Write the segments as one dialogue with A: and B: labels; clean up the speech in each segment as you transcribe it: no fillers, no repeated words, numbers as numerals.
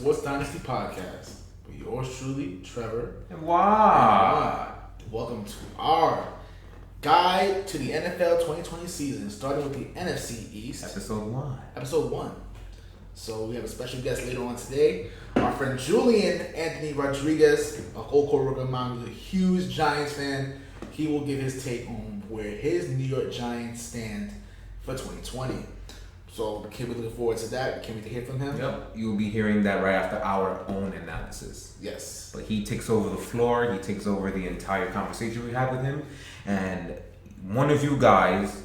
A: Sports Dynasty podcast with yours truly, Trevor.
B: And why?
A: Welcome to our guide to the NFL 2020 season, starting with the NFC East.
B: Episode 1.
A: Episode 1. So we have a special guest later on today. Our friend Julian Anthony Rodriguez, an old coworker of mine, who's a huge Giants fan. He will give his take on where his New York Giants stand for 2020. So can't be looking forward to that. Can't wait to hear from him.
B: Yep, you'll be hearing that right after our own analysis.
A: Yes.
B: But he takes over the floor. He takes over the entire conversation we had with him. And one of you guys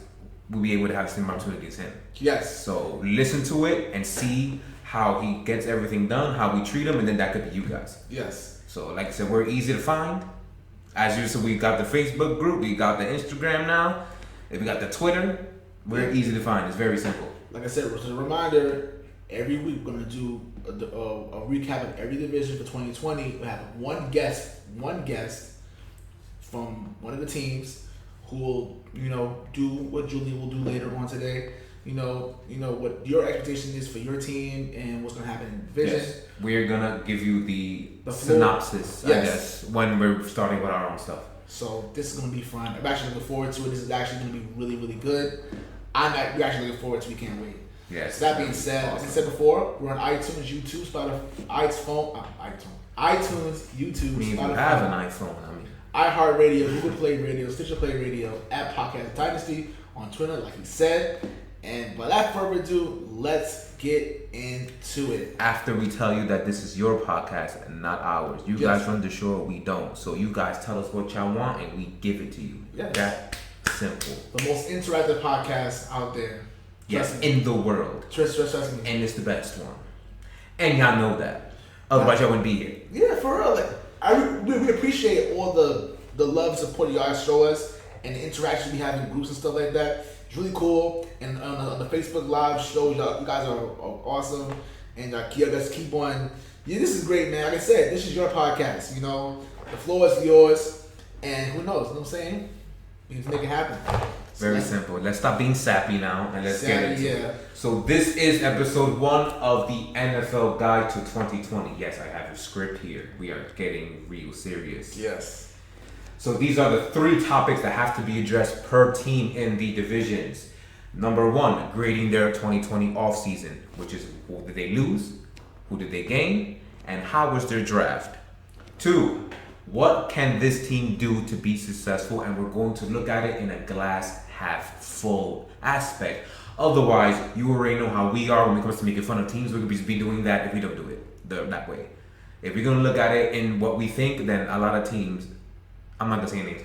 B: will be able to have the same opportunity as him.
A: Yes.
B: So listen to it and see how he gets everything done, how we treat him, and then that could be you guys.
A: Yes.
B: So like I said, we're easy to find. As usual, we got the Facebook group, we got the Instagram now, we got the Twitter. We're easy to find. It's very simple.
A: Like I said, as a reminder, every week we're going to do a recap of every division for 2020. We'll have one guest from one of the teams who will, do what Julie will do later on today. You know what your expectation is for your team and what's going to happen in the division.
B: Yes. We're going to give you the
A: floor.
B: synopsis,
A: Yes.
B: I guess, when we're starting with our own stuff.
A: So this is going to be fun. I'm actually looking forward to it. This is actually going to be really, really good. We're actually looking forward to it. We can't wait.
B: Yes.
A: So that being said, awesome. As I said before, we're on iTunes, YouTube, Spotify, iTunes, YouTube,
B: Spotify. You have an iPhone.
A: iHeartradio, Google Play Radio, Stitcher Play Radio, at Podcast Dynasty, on Twitter, like he said. And without further ado, let's get into it.
B: After we tell you that this is your podcast and not ours, you guys run the show, we don't. So you guys tell us what y'all want, and we give it to you.
A: Yes.
B: That simple.
A: The most interactive podcast out there.
B: Yes, in the world.
A: Trust me.
B: And it's the best one. And y'all know that. Otherwise, y'all wouldn't be here.
A: Yeah, for real. We appreciate all the love and support you guys show us and the interaction we have in groups and stuff like that. It's really cool. And on the Facebook Live shows, you guys are awesome. And you guys keep on. Yeah, this is great, man. Like I said, this is your podcast. The floor is yours. And who knows? You know what I'm saying? We can make it happen.
B: Very simple. Let's stop being sappy now and let's get into it. So this is episode 1 of the NFL Guide to 2020. Yes, I have a script here. We are getting real serious.
A: Yes.
B: So these are the 3 topics that have to be addressed per team in the divisions. Number 1, grading their 2020 offseason, which is who did they lose, who did they gain, and how was their draft. 2, what can this team do to be successful? And we're going to look at it in a glass half full aspect. Otherwise, you already know how we are when it comes to making fun of teams. We're going to be doing that if we don't do it that way. If we're going to look at it in what we think, then a lot of teams, I'm not going to say names,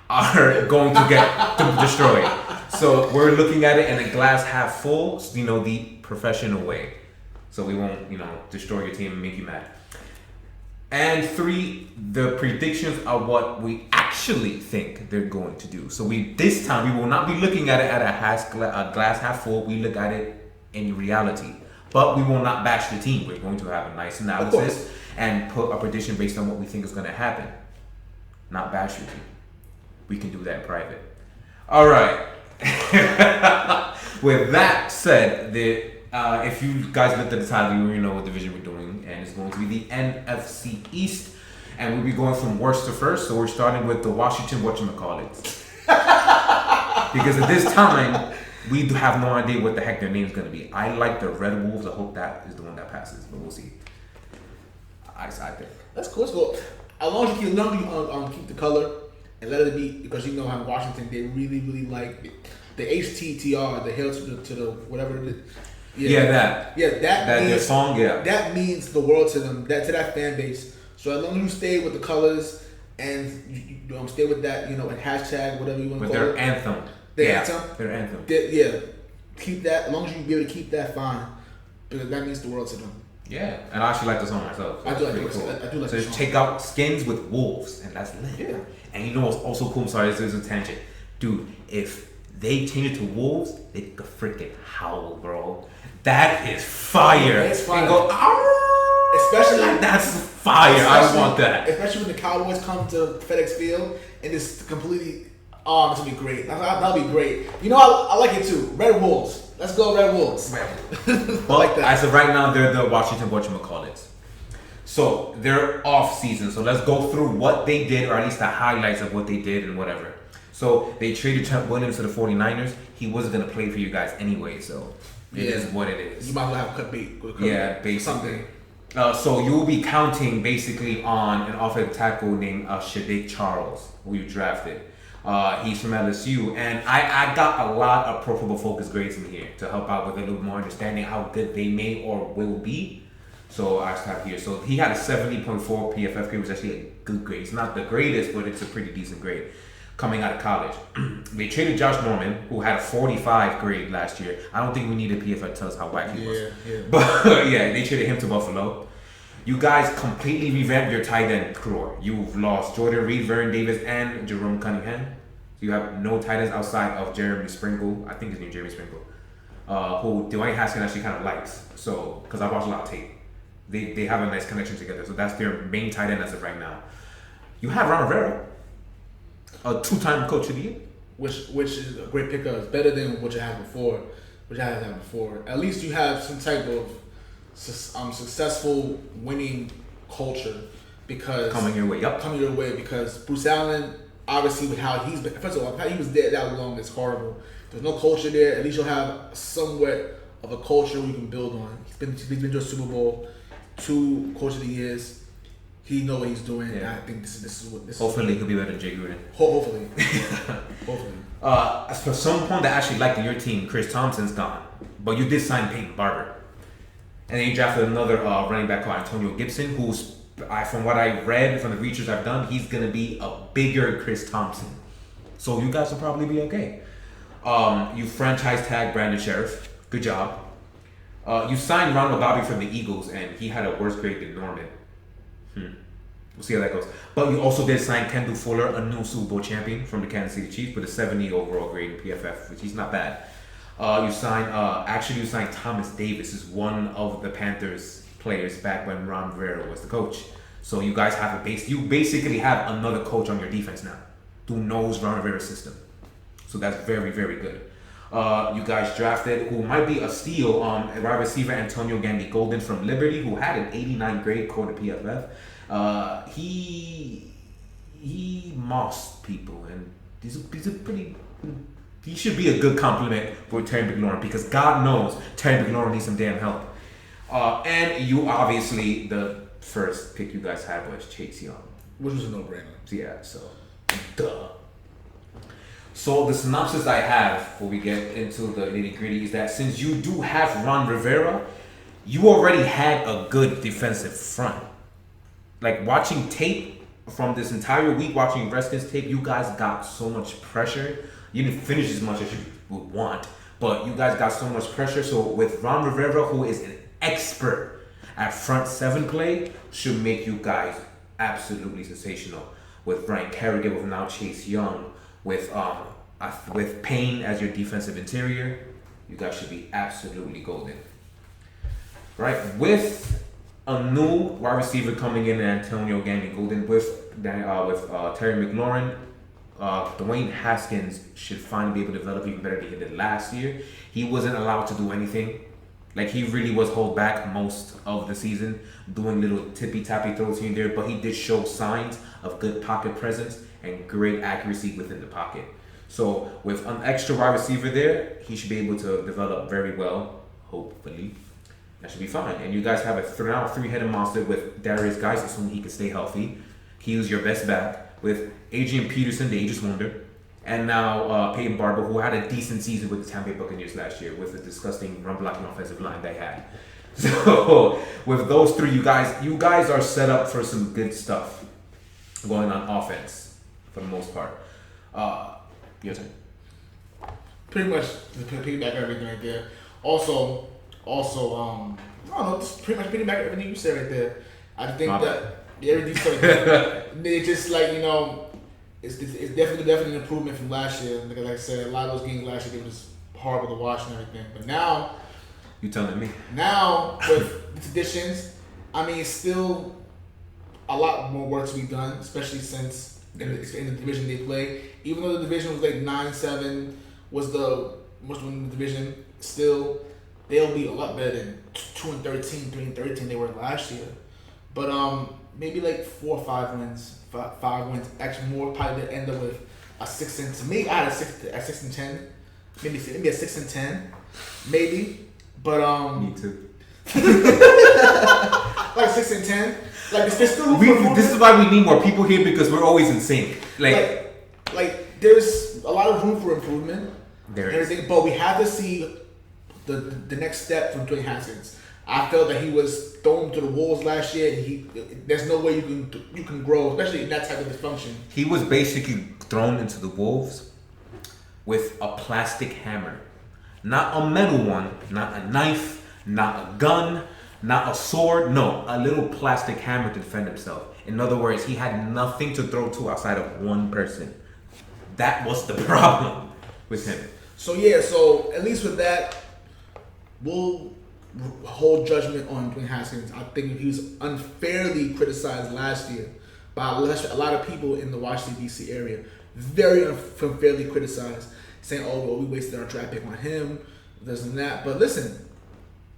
B: are going to get destroyed. So we're looking at it in a glass half full, the professional way. So we won't, destroy your team and make you mad. And 3, the predictions are what we actually think they're going to do. So this time we will not be looking at it at a glass half full. We look at it in reality. But we will not bash the team. We're going to have a nice analysis and put a prediction based on what we think is going to happen. Not bash your team. We can do that in private. All right. With that said, if you guys looked at the title, you already know what division we're doing. And it's going to be the NFC East. And we'll be going from worst to first. So we're starting with the Washington whatchamacallits. Because at this time, we have no idea what the heck their name's going to be. I like the Red Wolves. I hope that is the one that passes. But we'll see. I think.
A: That's cool. That's cool. As long as you keep the color and let it be, because you know how in Washington they really, really like the HTTR, the hail to the whatever it is.
B: That
A: means,
B: their song,
A: that means the world to them, to that fan base. So as long as you stay with the colors and you stay with that, and hashtag whatever you want to call it.
B: With their anthem. Their anthem.
A: Keep that. As long as you be able to keep that, fine, because that means the world to them.
B: Yeah, and I actually like the song myself. So
A: I do like it. Cool. I do like
B: so
A: the
B: just
A: song.
B: take out skins with wolves, and that's lit.
A: Yeah.
B: And you know what's also cool? I'm sorry, this is a tangent. Dude, if they change it to wolves, they could freaking howl, bro. That is fire.
A: It's fire.
B: And go, especially that's fire. I want that.
A: Especially when the Cowboys come to FedEx Field and it's completely. Oh, this will be great. That'll be great. I like it too. Red Wolves. Let's go Red Wolves.
B: Well, I like that. As of right now, they're the Washington whatchamacallits. So they're off season. So let's go through what they did, or at least the highlights of what they did and whatever. So they traded Trent Williams to the 49ers. He wasn't going to play for you guys anyway, so it is what it is.
A: You might as well have cut bait.
B: Yeah, basically. So you will be counting basically on an offensive tackle named Shadiq Charles, who you drafted. He's from LSU, and I got a lot of Pro Football Focus grades in here to help out with a little more understanding how good they may or will be. So I have here. So he had a 70.4 PFF grade, which is actually a good grade. It's not the greatest, but it's a pretty decent grade coming out of college. They traded Josh Norman, who had a 45 grade last year. I don't think we need a PFF to tell us how whack he was.
A: Yeah.
B: But yeah, they traded him to Buffalo. You guys completely revamped your tight end core. You've lost Jordan Reed, Vernon Davis, and Jerome Cunningham. So you have no tight ends outside of Jeremy Sprinkle. I think his name is Jeremy Sprinkle. Who Dwayne Haskins actually kind of likes. So, because I watched a lot of tape. They have a nice connection together. So that's their main tight end as of right now. You have Ron Rivera, a 2-time coach of the year.
A: Which is a great pickup. It's better than what you had before. At least you have some type of successful winning culture because
B: coming your way
A: because Bruce Allen, obviously with how he's been, first of all, how he was there that long is horrible. There's no culture there. At least you'll have somewhat of a culture you can build on. He's been to a Super Bowl, 2 Coach of the Years. He knows what he's doing. Yeah. And I think this is what this.
B: Hopefully he'll be better than Jay Gruden.
A: Hopefully.
B: As for someone that actually liked your team, Chris Thompson's gone, but you did sign Peyton Barber. And then you drafted another running back called Antonio Gibson, who's, from what I read, from the research I've done, he's going to be a bigger Chris Thompson. So you guys will probably be okay. You franchise tag Brandon Sheriff. Good job. You signed Ronald Bobby from the Eagles, and he had a worse grade than Norman. We'll see how that goes. But you also did sign Kendall Fuller, a new Super Bowl champion from the Kansas City Chiefs, with a 70 overall grade in PFF, which is not bad. You signed Thomas Davis, who's one of the Panthers players back when Ron Rivera was the coach. So you guys have a base. You basically have another coach on your defense now, who knows Ron Rivera's system. So that's very, very good. You guys drafted, who might be a steal, wide receiver Antonio Gandy Golden from Liberty, who had an 89 grade according to PFF. He mossed people, and he's a pretty. He should be a good compliment for Terry McLaurin, because God knows Terry McLaurin needs some damn help. And you obviously, the first pick you guys had was Chase Young,
A: which was a no-brainer.
B: Yeah, so duh. So the synopsis I have before we get into the nitty-gritty is that since you do have Ron Rivera, you already had a good defensive front. Like, watching tape from this entire week, watching Redskins tape, you guys got so much pressure. You didn't finish as much as you would want, but you guys got so much pressure. So with Ron Rivera, who is an expert at front 7 play, should make you guys absolutely sensational. With Brian Kerrigan, with now Chase Young, with Payne as your defensive interior, you guys should be absolutely golden. Right? With a new wide receiver coming in, Antonio Gandy Golden, with Terry McLaurin, Dwayne Haskins should finally be able to develop even better than he did last year. He wasn't allowed to do anything. Like, he really was held back most of the season, doing little tippy-tappy throws here and there, but he did show signs of good pocket presence and great accuracy within the pocket. So with an extra wide receiver there, he should be able to develop very well, hopefully. That should be fine. And you guys have a three-headed monster with Darius Geis, assuming he can stay healthy. He was your best back, with Adrian Peterson, the Aegis Wonder, and now Peyton Barber, who had a decent season with the Tampa Bay Buccaneers last year with a disgusting run-blocking offensive line they had. So with those three, you guys are set up for some good stuff going on offense for the most part. Your turn.
A: Pretty much to piggyback everything right there. Also, I don't know, just pretty much piggyback everything you said right there. I think everything you said right there, it's just like, it's definitely an improvement from last year. Like I said, a lot of those games last year, they were just horrible to watch and everything. But now,
B: you telling me?
A: Now with these additions, it's still a lot more work to be done, especially since in the division they play. Even though the division was like 9-7 was the most winning division, still they'll be a lot better than 2-13, 3-13 they were last year. But maybe like 4 or 5 wins. Five wins. Actually, more probably to end up with a 6 and to me. I had a 6 and 10. Maybe a 6 and 10. Maybe. But
B: Me too.
A: like 6 and 10. Like there's still
B: This is why we need more people here because we're always in sync.
A: Like there's a lot of room for improvement.
B: There is.
A: But we have to see the next step from Dwayne Haskins. I felt that he was thrown to the wolves last year, and there's no way you can grow, especially in that type of dysfunction.
B: He was basically thrown into the wolves with a plastic hammer, not a metal one, not a knife, not a gun, not a sword. No, a little plastic hammer to defend himself. In other words, he had nothing to throw to outside of one person. That was the problem with him.
A: So at least with that, we'll hold judgment on Dwayne Haskins. I think he was unfairly criticized last year by a lot of people in the Washington D.C. area. Very unfairly criticized, saying, "Oh, well, we wasted our draft pick on him, this and that." But listen,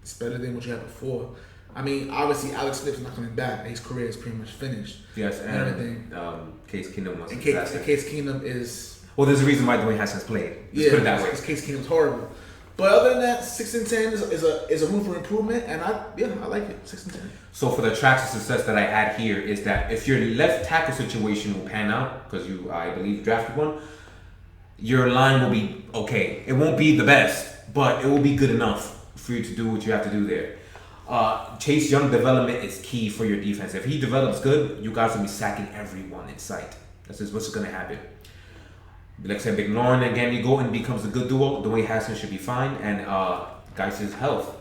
A: it's better than what you had before. I mean, obviously, Alex Smith's not coming back. His career is pretty much finished.
B: Yes, and
A: everything.
B: Case Keenum was.
A: And Case Keenum is.
B: Well, there's a reason why Dwayne Haskins played. Let's put it that way.
A: Because Case Keenum's horrible. But other than that, 6 and 10 is a room for improvement, and I like it. 6 and 10.
B: So for the tracks of success that I had here is that if your left tackle situation will pan out, because I believe drafted one, your line will be okay. It won't be the best, but it will be good enough for you to do what you have to do there. Chase Young development is key for your defense. If he develops good, you guys will be sacking everyone in sight. That's just what's going to happen. Like I said, ignoring again, you go and becomes a good duo. Dwayne Haskins should be fine, and guys, his health.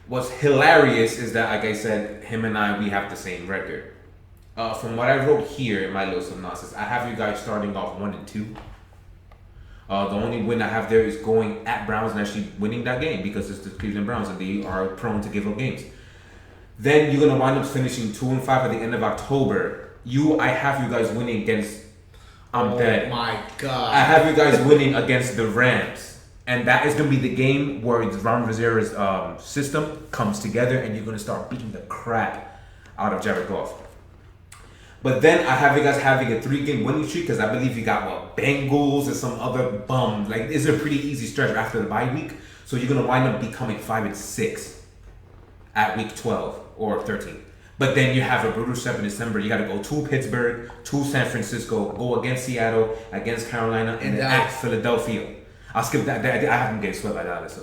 B: What's hilarious is that, like I said, him and I, we have the same record. From what I wrote here in my little synopsis, I have you guys starting off 1-2. The only win I have there is going at Browns and actually winning that game because it's the Cleveland Browns and they are prone to give up games. Then you're gonna wind up finishing 2-5 at the end of October. I have you guys winning against. I'm dead.
A: Oh my God.
B: I have you guys winning against the Rams. And that is going to be the game where Ron Rivera's system comes together and you're going to start beating the crap out of Jared Goff. But then I have you guys having a 3-game winning streak because I believe you got, Bengals and some other bum. Like, it's a pretty easy stretch after the bye week. So you're going to wind up becoming 5-6 at week 12 or 13. But then you have a brutal step in December. You got to go to Pittsburgh, to San Francisco, go against Seattle, against Carolina, and then at Philadelphia. I'll skip that. I haven't getting swept by Dallas.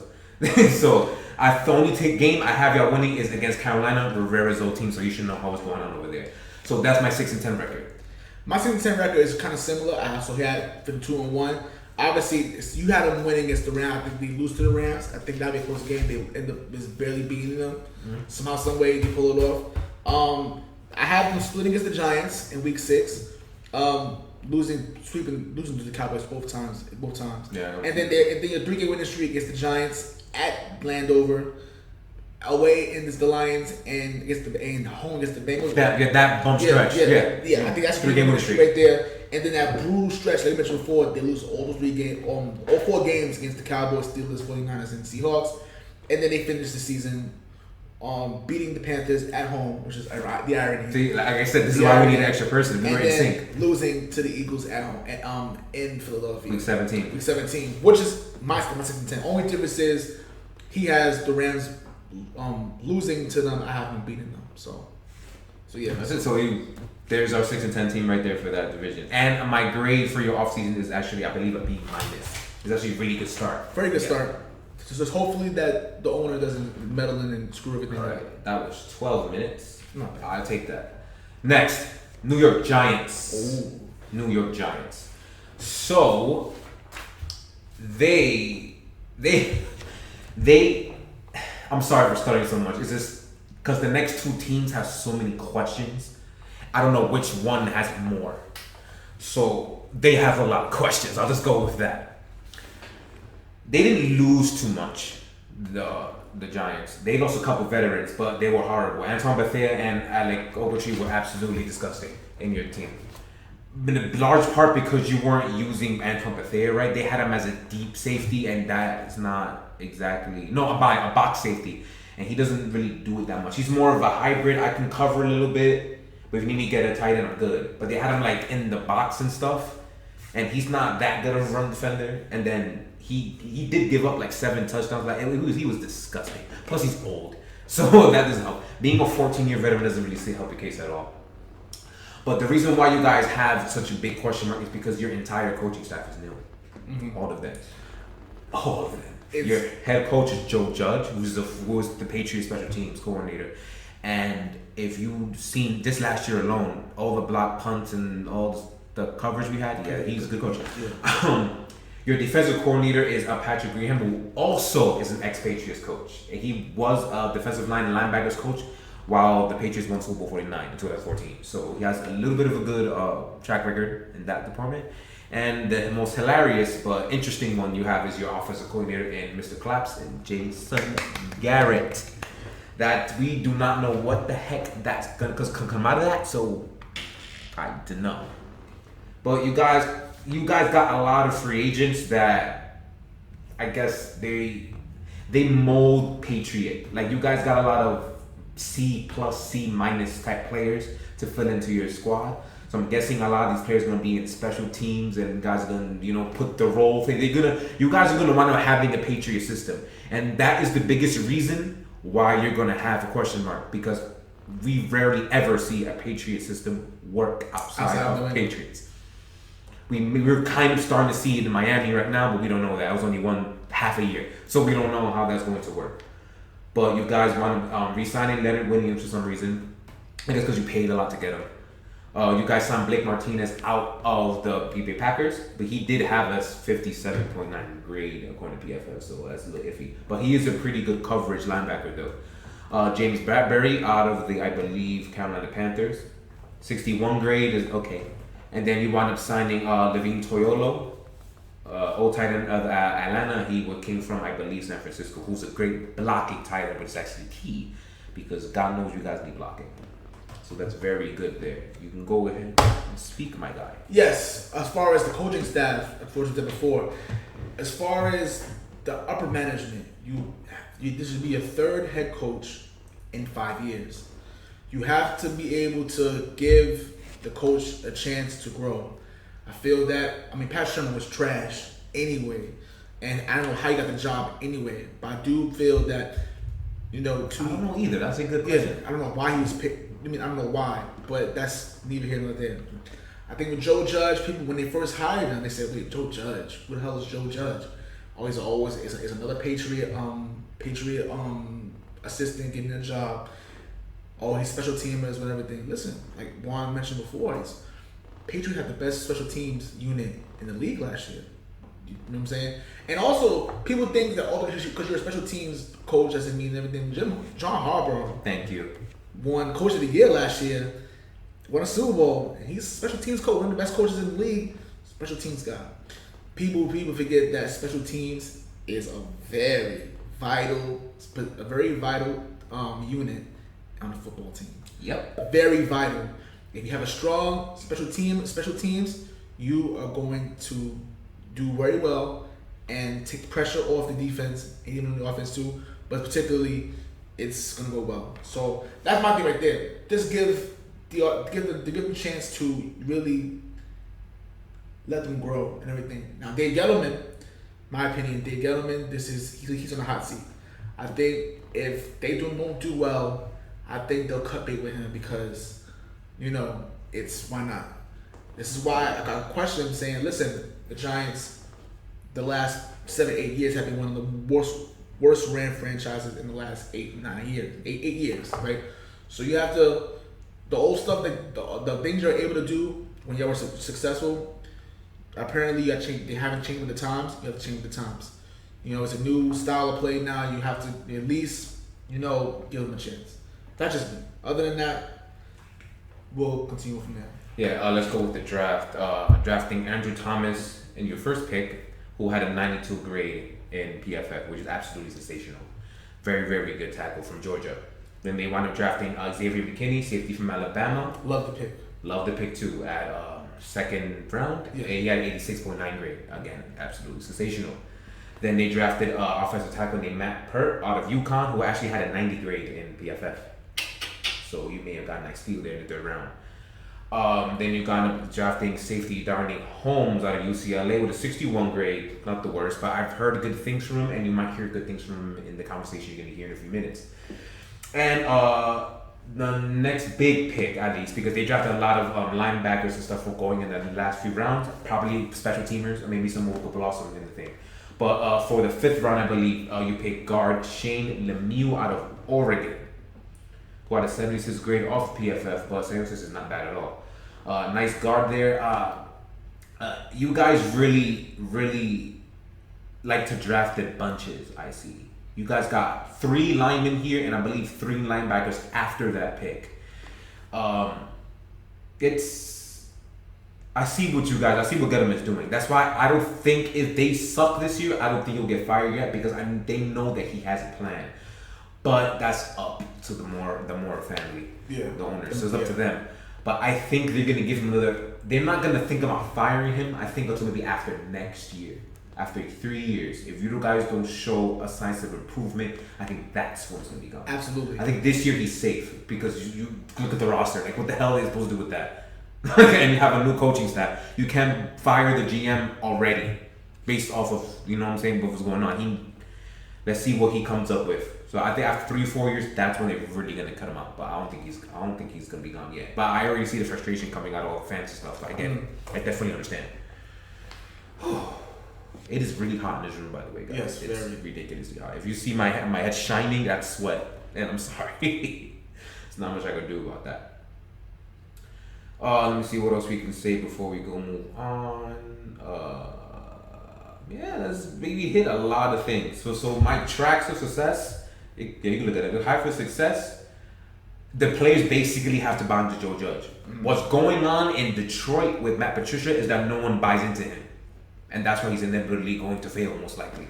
B: So the only game I have y'all winning is against Carolina, Rivera's old team, so you should know what's going on over there. So that's my 6-10 record.
A: My 6-10 record is kind of similar. I also had 2-1. Obviously, you had them winning against the Rams. I think they lose to the Rams. I think that'd be a close game. They end up just barely beating them. Mm-hmm. Somehow, some way, they pull it off. I had them splitting against the Giants in week 6, losing to the Cowboys both times.
B: Yeah.
A: And then a 3-game winning streak against the Giants at Landover, away against the Lions, and home against the Bengals.
B: That bump stretch.
A: Yeah. I think that's a 3-game winning streak right there. And then that brutal stretch, like I mentioned before, they lose all 4 games against the Cowboys, Steelers, 49ers, and Seahawks, and then they finish the season. Beating the Panthers at home, which is the irony.
B: See, like I said, this is why we need an extra person. We're in sync.
A: Losing to the Eagles at home in Philadelphia.
B: Week 17,
A: which is my 6-10. Only difference is he has the Rams losing to them. I haven't beaten them. So yeah.
B: That's it. So there's our 6-10 team right there for that division. And my grade for your offseason is actually, I believe, a B-. It's actually a really good start.
A: Very good start. So just hopefully that the owner doesn't meddle in and screw everything up.
B: That was 12 minutes. I'll take that. Next, New York Giants.
A: Ooh.
B: New York Giants. So they I'm sorry for stuttering so much. It's just because the next 2 teams have so many questions. I don't know which one has more. So they have a lot of questions. I'll just go with that. They didn't lose too much, the Giants. They lost a couple veterans, but they were horrible. Antoine Bethea and Alec Ogletree were absolutely disgusting in your team. In a large part because you weren't using Antoine Bethea right. They had him as a deep safety, and that is not exactly... No, a box safety. and he doesn't really do it that much. He's more of a hybrid. I can cover a little bit, but if you need me to get a tight end, I'm good. But they had him like in the box and stuff, and he's not that good of a run defender. And then he did give up like 7 touchdowns. Like he was disgusting. Plus he's old, so that doesn't help. Being a 14-year veteran doesn't really help your case at all. But the reason why you guys have such a big question mark is because your entire coaching staff is new. Mm-hmm. All of them. Your head coach is Joe Judge, who was the Patriots special teams coordinator. And if you've seen this last year alone, all the block punts and all the coverage we had, he's a good coach. Yeah. Your defensive coordinator is Patrick Graham, who also is an ex-Patriots coach. He was a defensive line and linebackers coach while the Patriots won Super Bowl 49 in 2014. So he has a little bit of a good track record in that department. And the most hilarious but interesting one you have is your offensive coordinator in Mr. Claps and Jason Garrett. That we do not know what the heck that's gonna come out of that, so I don't know. But you guys got a lot of free agents that I guess they mold Patriot. Like you guys got a lot of C+, C- type players to fill into your squad. So I'm guessing a lot of these players are gonna be in special teams, and guys are gonna, put the role thing. You guys are gonna wind up having a Patriot system, and that is the biggest reason why you're gonna have a question mark, because we rarely ever see a Patriot system work outside of Patriots. We're kind of starting to see it in Miami right now, but we don't know that. It was only half a year, so we don't know how that's going to work. But you guys want to re-signing Leonard Williams for some reason. I guess because you paid a lot to get him. You guys signed Blake Martinez out of the Green Bay Packers, but he did have a 57.9 grade according to PFF, so that's a little iffy. But he is a pretty good coverage linebacker though. James Bradbury out of the, I believe, Carolina Panthers. 61 grade is okay. And then you wound up signing Levine Toyolo, old tight end of Atlanta. He came from, I believe, San Francisco, who's a great blocking tight end, but it's actually key because God knows you guys need blocking. So that's very good there. You can go ahead and speak, my guy.
A: Yes, as far as the coaching staff, unfortunately before, as far as the upper management, this would be your third head coach in 5 years. You have to be able to give the coach a chance to grow. I feel that, Pat Sherman was trash anyway, and I don't know how he got the job anyway, but I do feel that, I don't
B: know either. That's a good question.
A: I don't know why he was picked. I don't know why, but that's neither here nor there. I think with Joe Judge, people, when they first hired him, they said, wait, Joe Judge? Who the hell is Joe Judge? Always is another Patriot assistant getting a job. All these special teamers and everything. Listen, like Juan mentioned before, Patriots had the best special teams unit in the league last year. You know what I'm saying? And also, people think that because you're a special teams coach doesn't mean everything. John Harbaugh.
B: Thank you.
A: Won Coach of the Year last year, won a Super Bowl, and he's a special teams coach, one of the best coaches in the league, special teams guy. People forget that special teams is a very vital unit on the football team.
B: Yep.
A: Very vital. If you have a strong special teams, you are going to do very well and take pressure off the defense and even the offense too, but particularly it's gonna go well. So that's my thing right there. Just give them a chance to really let them grow and everything. Now Dave Gettleman, my opinion, he's on the hot seat. I think if they don't do well, I think they'll cut bait with him because, it's why not. This is why I got a question saying, listen, the Giants, the last 7-8 years have been one of the worst ran franchises in the last 8 years, right? So you have to, the old stuff, the things you're able to do when you were successful, apparently they haven't changed with the times. You have to change with the times. It's a new style of play now. You have to at least, give them a chance. That's just me. Other than that, we'll continue from there.
B: Yeah, let's go with the draft. Drafting Andrew Thomas in your first pick, who had a 92 grade in PFF, which is absolutely sensational. Very, very good tackle from Georgia. Then they wound up drafting Xavier McKinney, safety from Alabama.
A: Love the pick
B: too at second round. Yeah. He had 86.9 grade. Again, absolutely sensational. Then they drafted offensive tackle named Matt Pert out of UConn, who actually had a 90 grade in PFF. So you may have got a nice steal there in the third round. Then you got up drafting safety Darnay Holmes out of UCLA with a 61 grade, not the worst, but I've heard good things from him, and you might hear good things from him in the conversation you're going to hear in a few minutes. And the next big pick, at least, because they drafted a lot of linebackers and stuff for going in the last few rounds, probably special teamers, or maybe some will blossom in the thing. But for the 5th round, I believe, you pick guard Shane Lemieux out of Oregon, who had a 76 grade off PFF, but 76 is not bad at all. Nice guard there. You guys really like to draft in bunches, I see. You guys got 3 linemen here, and I believe 3 linebackers after that pick. I see what Gettleman's doing. That's why I don't think if they suck this year, I don't think he'll get fired yet, because they know that he has a plan. But that's up to the Moore family, the owners. So it's up to them. But I think they're gonna give him they're not gonna think about firing him. I think it's gonna be after next year. After 3 years, if you guys don't show a signs of improvement, I think that's when it's gonna be gone.
A: Absolutely.
B: I think this year he's safe, because you look at the roster. Like, what the hell are they supposed to do with that? And you have a new coaching staff. You can't fire the GM already, based off of what what's going on. Let's see what he comes up with. So I think after 3-4 years, that's when they're really gonna cut him out. But I don't think he's gonna be gone yet. But I already see the frustration coming out of all the fancy stuff. So I get it. I definitely understand. It is really hot in this room, by the way, guys.
A: Yes,
B: it's
A: very
B: ridiculously hot. If you see my head shining, that's sweat. And I'm sorry. There's not much I can do about that. Let me see what else we can say before we go move on. Let's maybe hit a lot of things. So my tracks of success, you can look at it. The high for success, the players basically have to buy into Joe Judge. Mm-hmm. What's going on in Detroit with Matt Patricia is that no one buys into him. And that's why he's inevitably going to fail, most likely.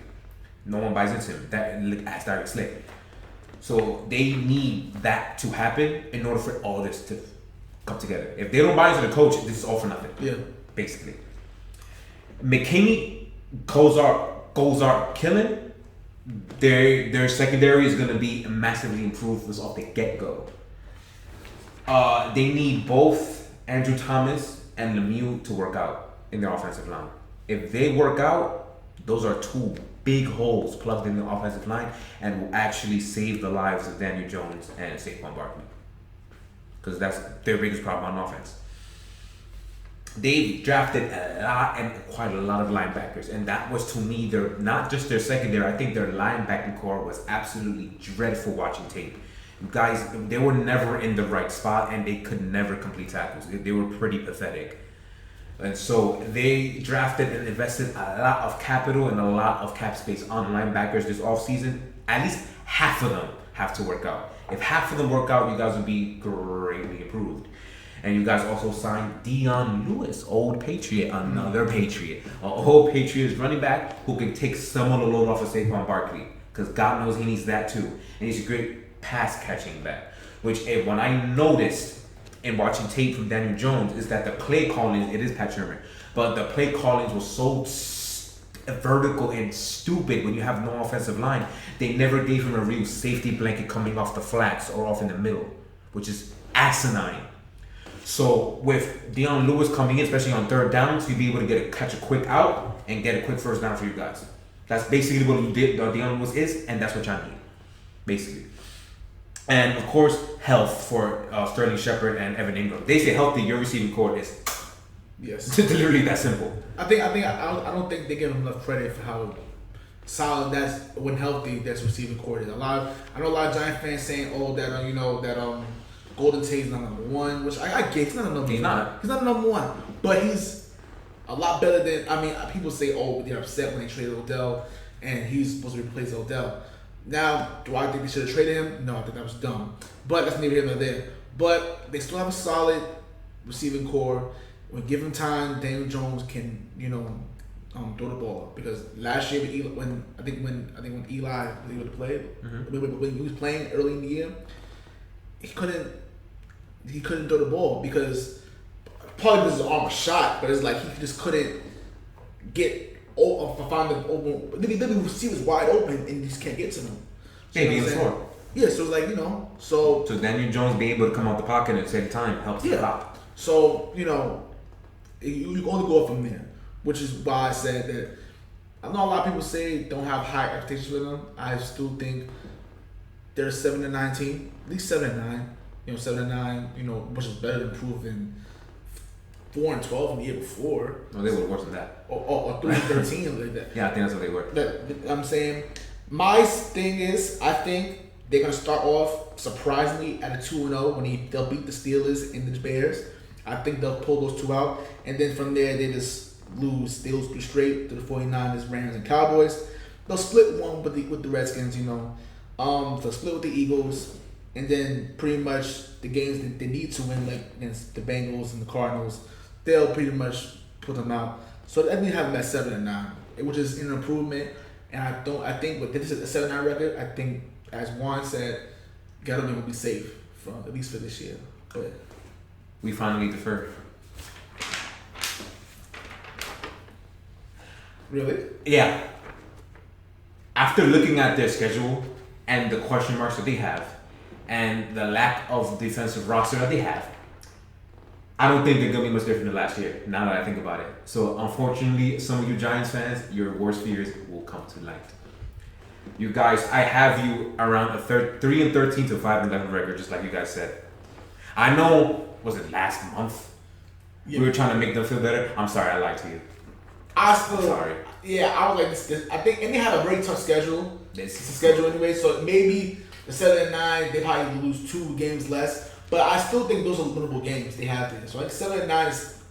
B: No one buys into him. That's Derek Slick. So they need that to happen in order for all this to come together. If they don't buy into the coach, this is all for nothing. Yeah. Basically. McKinney, Gozart killing, their secondary is going to be massively improved off the get-go. They need both Andrew Thomas and Lemieux to work out in their offensive line. If they work out, those are 2 big holes plugged in the offensive line and will actually save the lives of Daniel Jones and Saquon Barkley. Because that's their biggest problem on offense. They've drafted quite a lot of linebackers, and that was, to me, not just their secondary. I think their linebacking core was absolutely dreadful watching tape. Guys, they were never in the right spot, and they could never complete tackles. They were pretty pathetic. And so they drafted and invested a lot of capital and a lot of cap space on linebackers this offseason. At least half of them have to work out. If half of them work out, you guys will be greatly improved. And you guys also signed Dion Lewis, old Patriot, another Patriot. An old Patriots running back who can take some of the load off of Saquon Barkley. Because God knows he needs that too. And he's a great pass catching back. Which, when I noticed in watching tape from Daniel Jones, is that the play callings, it is Pat Shermer, but the play callings was so vertical and stupid when you have no offensive line. They never gave him a real safety blanket coming off the flats or off in the middle, which is asinine. So with Dion Lewis coming in, especially on 3rd downs, you'll be able to catch a quick out and get a quick first down for you guys. That's basically what Dion Lewis is, and that's what y'all need, basically. And of course, health for Sterling Shepard and Evan Ingram. They say healthy, your receiving core is literally that simple.
A: I don't think they give him enough credit for how solid that's when healthy that's receiving core is. I know a lot of Giant fans saying, Golden Tate's not number 1, which I get. He's not a number 1. He's not number 1, but he's a lot better than. People say, they're upset when they traded Odell, and he's supposed to replace Odell. Now, do I think they should have traded him? No, I think that was dumb. But that's neither here nor there. But they still have a solid receiving core. When given time, Daniel Jones can, throw the ball up. Because last year, when Eli was able to play, when he was playing early in the year, he couldn't throw the ball because partly because his arm was shot, but it's like he just couldn't get find them open. The receivers wide open and you just can't get to them. So,
B: Maybe in the floor.
A: Yeah, so it's like,
B: So Daniel Jones being able to come out the pocket at the same time helps the pop.
A: So, you can only go from there, which is why I said that I know a lot of people say don't have high expectations for them. I still think they're a 7-9 team, at least 7-9. 7-9. Which is better than proving 4-12 from the year before.
B: No, they were worse than that.
A: Or 3-13 like that.
B: Yeah, I think that's what they were.
A: I'm saying my thing is I think they're gonna start off surprisingly at a 2-0 when they'll beat the Steelers and the Bears. I think they'll pull those two out, and then from there they just lose. They lose straight to the 49ers, Rams, and Cowboys. They'll split one with the Redskins. They'll split with the Eagles, and then pretty much the games that they need to win, like against the Bengals and the Cardinals, they'll pretty much put them out. So that means having that 7-9, which is an improvement. And I think with this is a 7-9 record, I think as Juan said, Gettleman will be safe at least for this year. But
B: we finally deferred.
A: Really?
B: Yeah. After looking at their schedule and the question marks that they have and the lack of defensive roster that they have, I don't think they're going to be much different than last year, now that I think about it. So, unfortunately, some of you Giants fans, your worst fears will come to light. You guys, I have you around a 3-13 to 5-11 record, just like you guys said. I know, was it last month? Yeah. We were trying to make them feel better. I'm sorry, I lied to you.
A: I'm sorry. Yeah, I was like this. I think, and they have a very tough schedule. It's a schedule anyway, so maybe the 7-9, they probably lose 2 games less. But I still think those are winnable games they have there. So like 7-9 is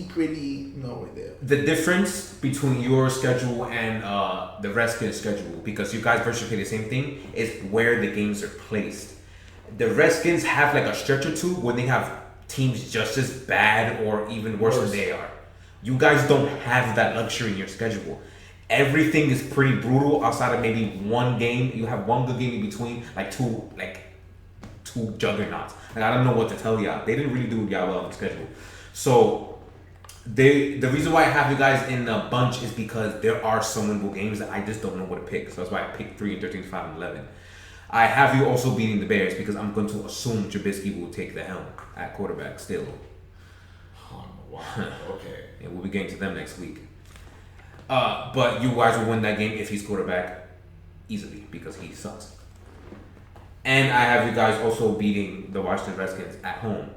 A: pretty right there.
B: The difference between your schedule and the Redskins schedule, because you guys virtually play the same thing, is where the games are placed. The Redskins have like a stretch or two when they have teams just as bad or even worse than they are. You guys don't have that luxury in your schedule. Everything is pretty brutal outside of maybe one game. You have one good game in between, two juggernauts. I don't know what to tell y'all. They didn't really do y'all well on the schedule. So the reason why I have you guys in a bunch is because there are some winnable games that I just don't know what to pick. So that's why I picked 3-13, 5-11. I have you also beating the Bears because I'm going to assume Trubisky will take the helm at quarterback still.
A: Oh, wow. Okay.
B: And we'll be getting to them next week. But you guys will win that game if he's quarterback easily because he sucks. And I have you guys also beating the Washington Redskins at home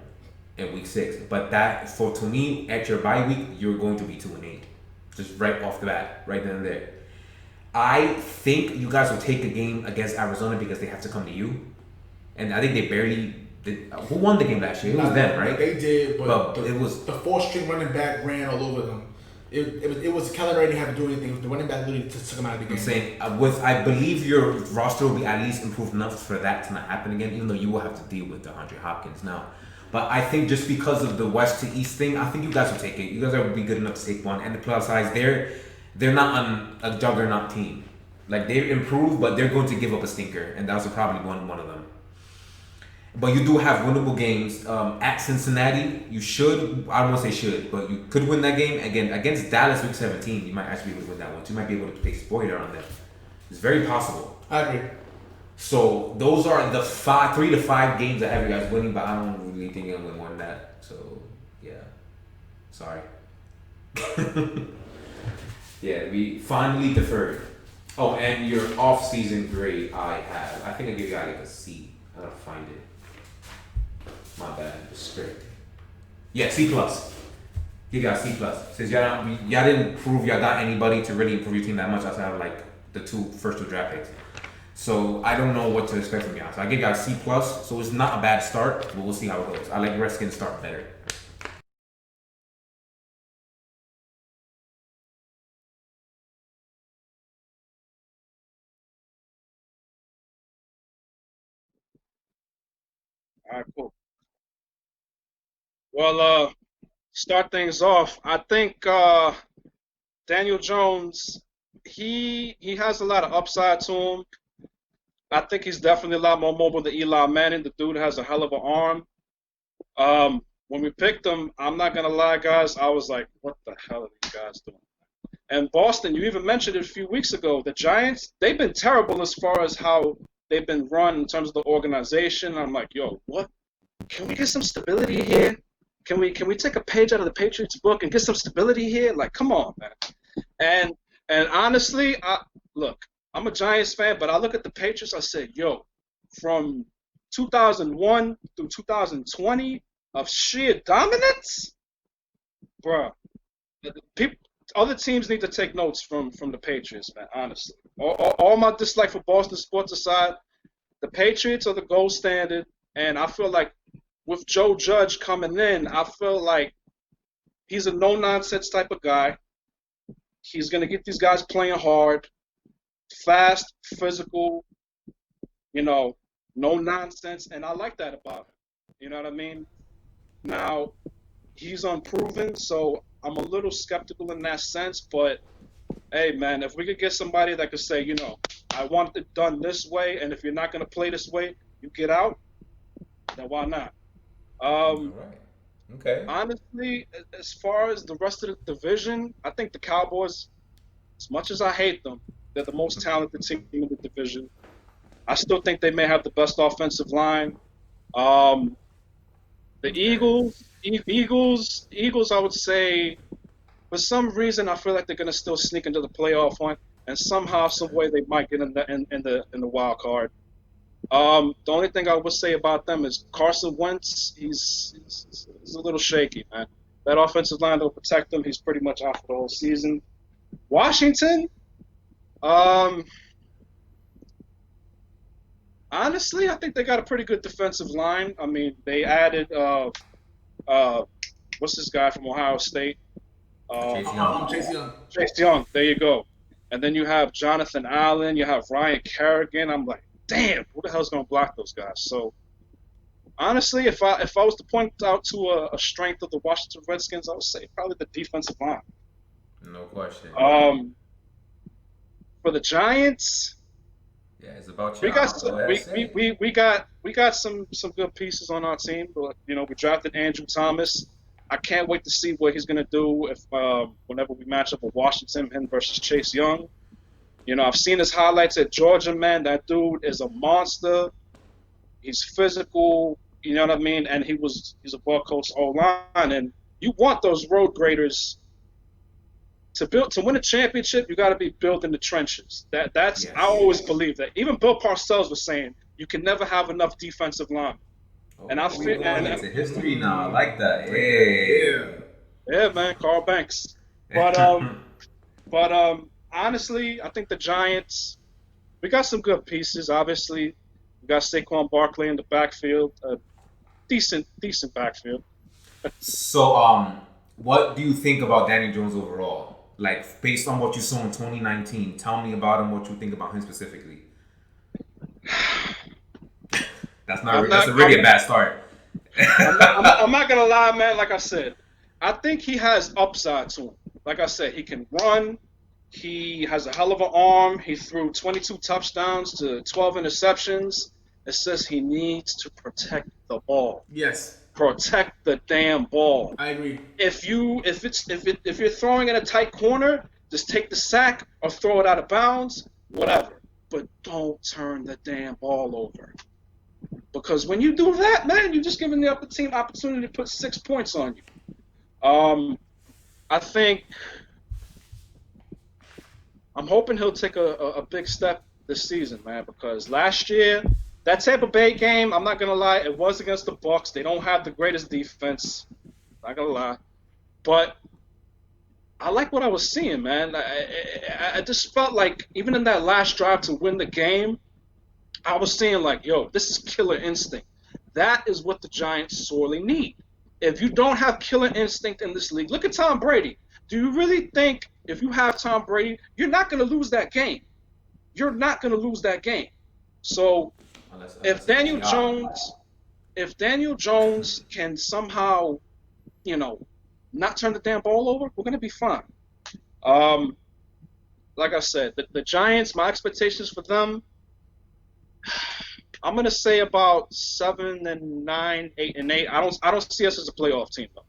B: in week 6. But to me, at your bye week, you're going to be 2-8. Just right off the bat, right then and there. I think you guys will take a game against Arizona because they have to come to you. And I think they barely did. Who won the game last year? It was them, right?
A: They did, but
B: it was
A: the 4th-string running back ran all over them. It was Keller didn't have to do anything. The running back literally took him out of the game.
B: I'm saying, I believe your roster will be at least improved enough for that to not happen again, even though you will have to deal with DeAndre Hopkins now. But I think just because of the West to East thing, I think you guys will take it. You guys will be good enough to take one. And the plus size, they're not on a juggernaut team. Like, they're improved, but they're going to give up a stinker. And that was probably one of them. But you do have winnable games. At Cincinnati, you should, I don't want to say should, but you could win that game. Again, against Dallas week 17, you might actually be able to win that one. So you might be able to take spoiler on them. It's very possible.
A: I agree.
B: So those are the 3 to 5 games I have you guys winning, but I don't really think you're going to win more than that. So, yeah. Sorry. Yeah, we finally deferred. Oh, and your off-season grade I think I gave you like a C. I gotta find it. My bad. The script. Yeah, C+. You got C+. Since y'all didn't prove y'all got anybody to really improve your team that much outside of like the first two draft picks. So I don't know what to expect from y'all. So I gave y'all a C+. So it's not a bad start, but we'll see how it goes. I like Redskins start better.
C: All right, cool. Well, start things off. I think Daniel Jones, he has a lot of upside to him. I think he's definitely a lot more mobile than Eli Manning. The dude has a hell of an arm. When we picked him, I'm not gonna lie, guys. I was like, "What the hell are these guys doing?" And Boston, you even mentioned it a few weeks ago. The Giants, they've been terrible as far as how they've been run in terms of the organization. I'm like, yo, what? Can we get some stability here? Can we take a page out of the Patriots book and get some stability here? Like, come on, man. And honestly, look, I'm a Giants fan, but I look at the Patriots. I said, yo, from 2001 through 2020 of sheer dominance, bruh. People, other teams need to take notes from the Patriots, man. Honestly, all my dislike for Boston sports aside, the Patriots are the gold standard, and I feel like with Joe Judge coming in, I feel like he's a no-nonsense type of guy. He's gonna get these guys playing hard, fast, physical, no nonsense, and I like that about him. You know what I mean? Now, he's unproven, so I'm a little skeptical in that sense, but hey, man, if we could get somebody that could say, I want it done this way, and if you're not going to play this way, you get out, then why not?
B: All right. Okay.
C: Honestly, as far as the rest of the division, I think the Cowboys, as much as I hate them, they're the most talented team in the division. I still think they may have the best offensive line. The Eagles, I would say, for some reason, I feel like they're gonna still sneak into the playoff hunt, and somehow, some way, they might get in the wild card. The only thing I would say about them is Carson Wentz. He's a little shaky, man. That offensive line will protect him. He's pretty much out for the whole season. Washington, honestly, I think they got a pretty good defensive line. I mean, they added what's this guy from Ohio State?
A: Chase Young.
C: Chase Young. There you go. And then you have Jonathan Allen. You have Ryan Kerrigan. I'm like, damn, who the hell's gonna block those guys? So honestly, if I was to point out to a strength of the Washington Redskins, I would say probably the defensive line.
B: No question.
C: For the Giants,
B: yeah, it's about
C: we
B: you.
C: got some good pieces on our team. But, we drafted Andrew Thomas. I can't wait to see what he's gonna do if whenever we match up with Washington, him versus Chase Young. I've seen his highlights at Georgia, man. That dude is a monster. He's physical, you know what I mean? And he's a well-coached O-line. And you want those road graders to win a championship. You got to be built in the trenches. That's yes. I always believe that. Even Bill Parcells was saying you can never have enough defensive line. And I feel
B: into history now. I like that.
C: Yeah, man. Carl Banks. But honestly, I think the Giants, we got some good pieces. Obviously, we got Saquon Barkley in the backfield, decent backfield.
B: So, what do you think about Danny Jones overall? Like, based on what you saw in 2019, tell me about him. What you think about him specifically? That's really a bad start.
C: I'm not gonna lie, man. Like I said, I think he has upside to him. Like I said, he can run. He has a hell of an arm. He threw 22 touchdowns to 12 interceptions. It says he needs to protect the ball.
A: Yes.
C: Protect the damn ball.
A: I agree.
C: If you're throwing in a tight corner, just take the sack or throw it out of bounds, whatever. But don't turn the damn ball over. Because when you do that, man, you're just giving the other team opportunity to put 6 points on you. I think I'm hoping he'll take a big step this season, man, because last year, that Tampa Bay game, I'm not going to lie, it was against the Bucs. They don't have the greatest defense, not going to lie. But I like what I was seeing, man. I just felt like even in that last drive to win the game, I was seeing like, yo, this is killer instinct. That is what the Giants sorely need. If you don't have killer instinct in this league, look at Tom Brady. Do you really think if you have Tom Brady, you're not going to lose that game? You're not going to lose that game. So if Daniel Jones can somehow, not turn the damn ball over, we're going to be fine. Like I said, the Giants, my expectations for them, I'm going to say about 7-9, 8-8. I don't see us as a playoff team though.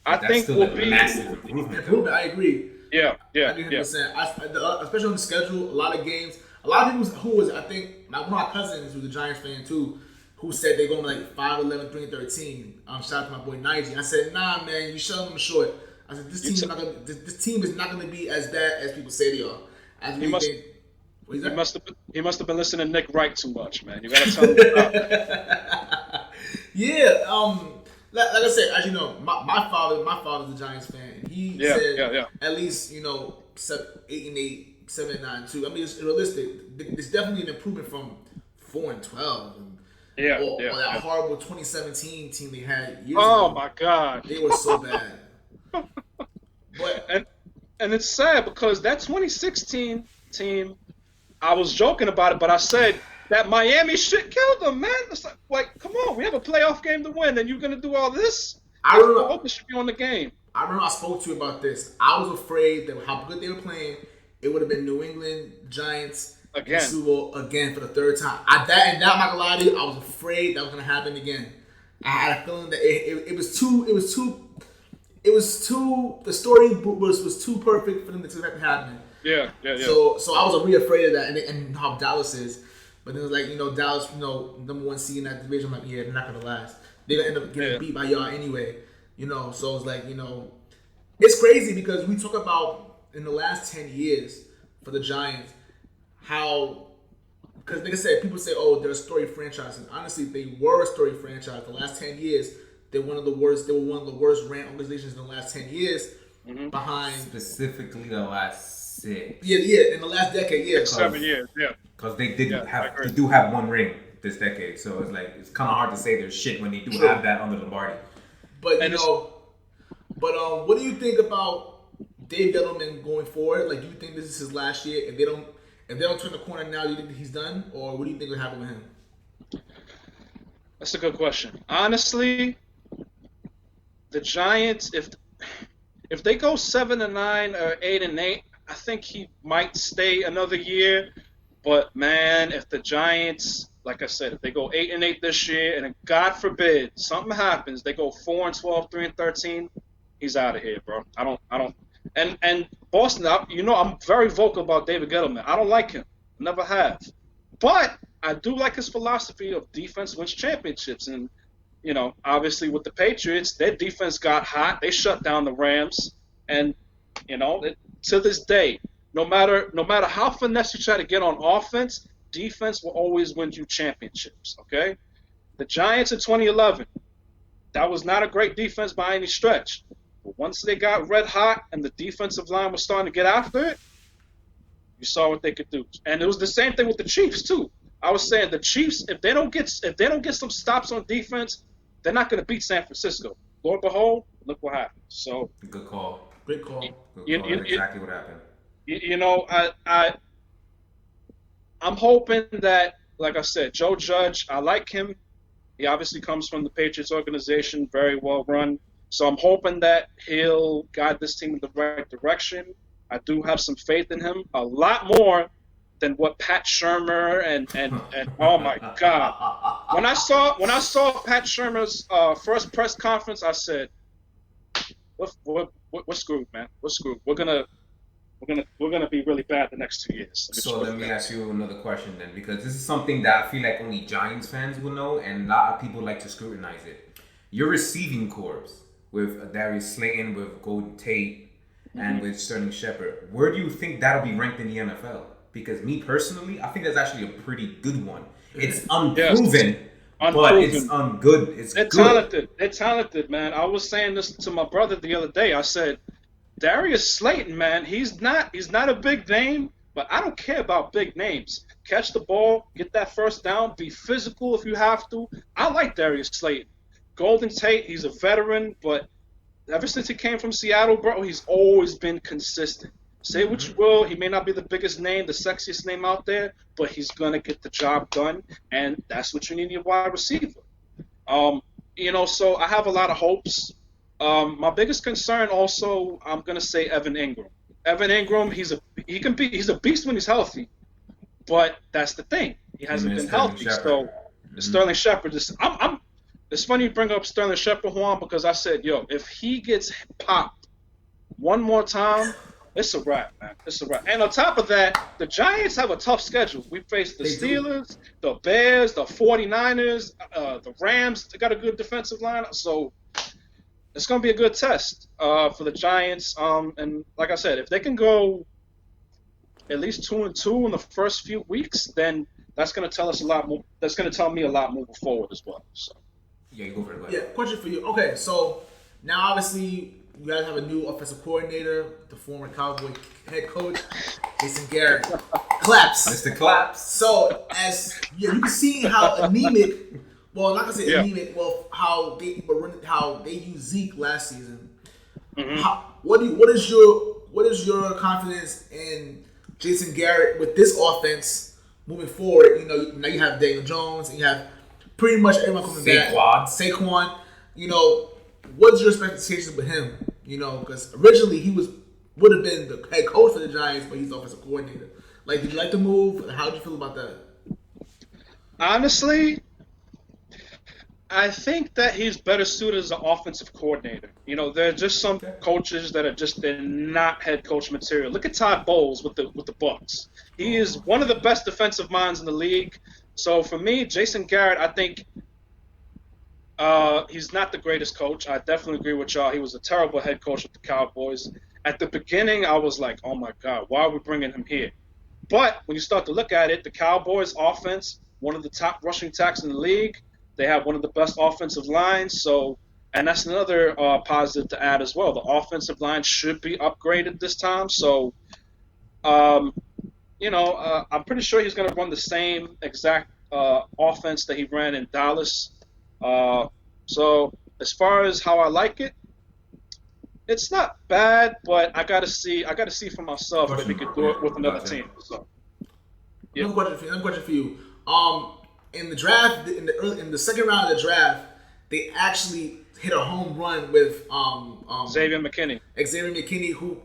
C: I think we'll be
A: massive improvement. I agree.
C: Yeah,
A: I
C: yeah,
A: agree
C: yeah.
A: 100%. Especially on the schedule, a lot of games. A lot of people who was, I think, one of my cousins who's a Giants fan too, who said they're going like 5-11, 3-13. Shout out to my boy Nige. I said, nah, man, you selling them short. I said,
C: You t-
A: this team is not gonna be as bad as people say they are. I
C: he
A: really
C: must
A: think. What is
C: he
A: that?
C: must have he must have been listening to Nick Wright too much, man. You gotta tell him to stop.
A: Yeah. Like I said, as you know, my father's a Giants fan, and he
C: Yeah,
A: said
C: yeah, yeah,
A: at least 8-8, 7-9 too. I mean, it's realistic. It's definitely an improvement from 4-12,
C: yeah,
A: or
C: yeah,
A: that
C: yeah.
A: horrible 2017 team they had years
C: Oh
A: ago.
C: my God.
A: They were so bad. But
C: And and it's sad because that 2016 team, I was joking about it, but I said that Miami shit killed them, man. It's like, come on, we have a playoff game to win, and you're gonna do all this?
A: I
C: Our
A: remember,
C: focus should be on the game.
A: I remember I spoke to you about this. I was afraid that how good they were playing, it would have been New England Giants in the
C: Again.
A: Super Bowl again for the third time. I'm not gonna lie to you, I was afraid that was gonna happen again. I had a feeling that it was too. The story was too perfect for them to expect to happen.
C: Yeah, yeah, yeah.
A: So I was really afraid of that, and how Dallas is. But then it was like, Dallas, number one seed in that division. I'm like, yeah, they're not gonna last. They're gonna end up getting
C: Yeah.
A: beat by y'all anyway. So it's like, it's crazy because we talk about in the last 10 years for the Giants how, because like I said, people say, oh, they're a story franchise, and honestly, they were a story franchise. The last 10 years, they're one of the worst. They were one of the worst ranked organizations in the last 10 years, behind
B: Specifically the last 6.
A: Yeah, in the last decade, yeah.
C: 7 years, yeah.
B: Because they
C: Yeah, I agree.
B: do have one ring this decade, so it's like it's kind of hard to say they're shit when they do have that under Lombardi.
A: But
C: And
A: what do you think about Dave Gettleman going forward? Like, do you think this is his last year? If they don't turn the corner now, do you think he's done, or what do you think will happen with him?
C: that's a good question. Honestly, the Giants, if they go 7-9 or 8-8, I think he might stay another year. But man, if the Giants, like I said, if they go 8-8 this year, and God forbid something happens, they go 4-12, 3-13, he's out of here, bro. I don't. And Boston, I'm very vocal about David Gettleman. I don't like him, never have. But I do like his philosophy of defense wins championships, and obviously with the Patriots, their defense got hot. They shut down the Rams, and to this day, no matter how finesse you try to get on offense, defense will always win you championships. Okay, the Giants in 2011, that was not a great defense by any stretch. But once they got red hot and the defensive line was starting to get after it, you saw what they could do. And it was the same thing with the Chiefs too. I was saying the Chiefs, if they don't get some stops on defense, they're not going to beat San Francisco. Lord behold, look what happened. So
B: Good call.
A: Great call.
B: Good call. That's exactly what happened.
C: I'm hoping that, like I said, Joe Judge, I like him. He obviously comes from the Patriots organization, very well run. So I'm hoping that he'll guide this team in the right direction. I do have some faith in him, a lot more than what Pat Shurmur and oh my God. When I saw Pat Shurmur's first press conference, I said, we're screwed, man. We're screwed. We're gonna be really bad the next 2 years.
B: So let me ask you another question then, because this is something that I feel like only Giants fans will know, and a lot of people like to scrutinize it. Your receiving corps with Darius Slayton, with Golden Tate, and with Sterling Shepard, where do you think that'll be ranked in the NFL? Because me personally, I think that's actually a pretty good one. It's unproven, but it's good. They're good.
C: Talented. They're talented, man. I was saying this to my brother the other day. I said, Darius Slayton, man, he's not a big name, but I don't care about big names. Catch the ball, get that first down, be physical if you have to. I like Darius Slayton. Golden Tate, he's a veteran, but ever since he came from Seattle, bro, he's always been consistent. Say what you will, he may not be the biggest name, the sexiest name out there, but he's going to get the job done, and that's what you need in your wide receiver. So I have a lot of hopes. My biggest concern also, I'm going to say Evan Ingram. Evan Ingram, he's a beast when he's healthy, but that's the thing. He hasn't been healthy. So Sterling Shepard, it's funny you bring up Sterling Shepard, Juan, because I said, if he gets popped one more time, It's a wrap, man. It's a wrap. And on top of that, the Giants have a tough schedule. We face the
A: They do.
C: Steelers, the Bears, the 49ers, the Rams. They got a good defensive line. So it's going to be a good test for the Giants. And like I said, if they can go at least 2-2 in the first few weeks, then that's going to tell us a lot more. That's going to tell me a lot moving forward as well. So.
B: Yeah, you go for it. Go
A: Yeah,
B: ahead.
A: question for you. Okay, so now obviously you guys have a new offensive coordinator, the former Cowboy head coach, Jason Garrett. Claps.
B: Mr. Claps.
A: So you can see how anemic. Well, not gonna say
C: Yeah.
A: anemic. Well, how they used Zeke last season.
C: Mm-hmm.
A: What is your confidence in Jason Garrett with this offense moving forward? You know, now you have Daniel Jones and you have pretty much everyone coming back. Saquon. You know, what's your expectations with him? You know, because originally he would have been the head coach for the Giants, but he's the offensive coordinator. Like, did you like the move? How did you feel about that?
C: Honestly, I think that he's better suited as an offensive coordinator. You know, there are just some coaches that they're not head coach material. Look at Todd Bowles with the Bucs. He is one of the best defensive minds in the league. So for me, Jason Garrett, I think he's not the greatest coach. I definitely agree with y'all. He was a terrible head coach with the Cowboys. At the beginning, I was like, oh my God, why are we bringing him here? But when you start to look at it, the Cowboys offense, one of the top rushing attacks in the league. They have one of the best offensive lines, and that's another positive to add as well. The offensive line should be upgraded this time, so I'm pretty sure he's going to run the same exact offense that he ran in Dallas. So as far as how I like it, it's not bad, but I gotta see for myself if he could do it with another team. So, yeah.
A: Another question for you. In the draft, in the second round of the draft, they actually hit a home run with
C: Xavier McKinney,
A: who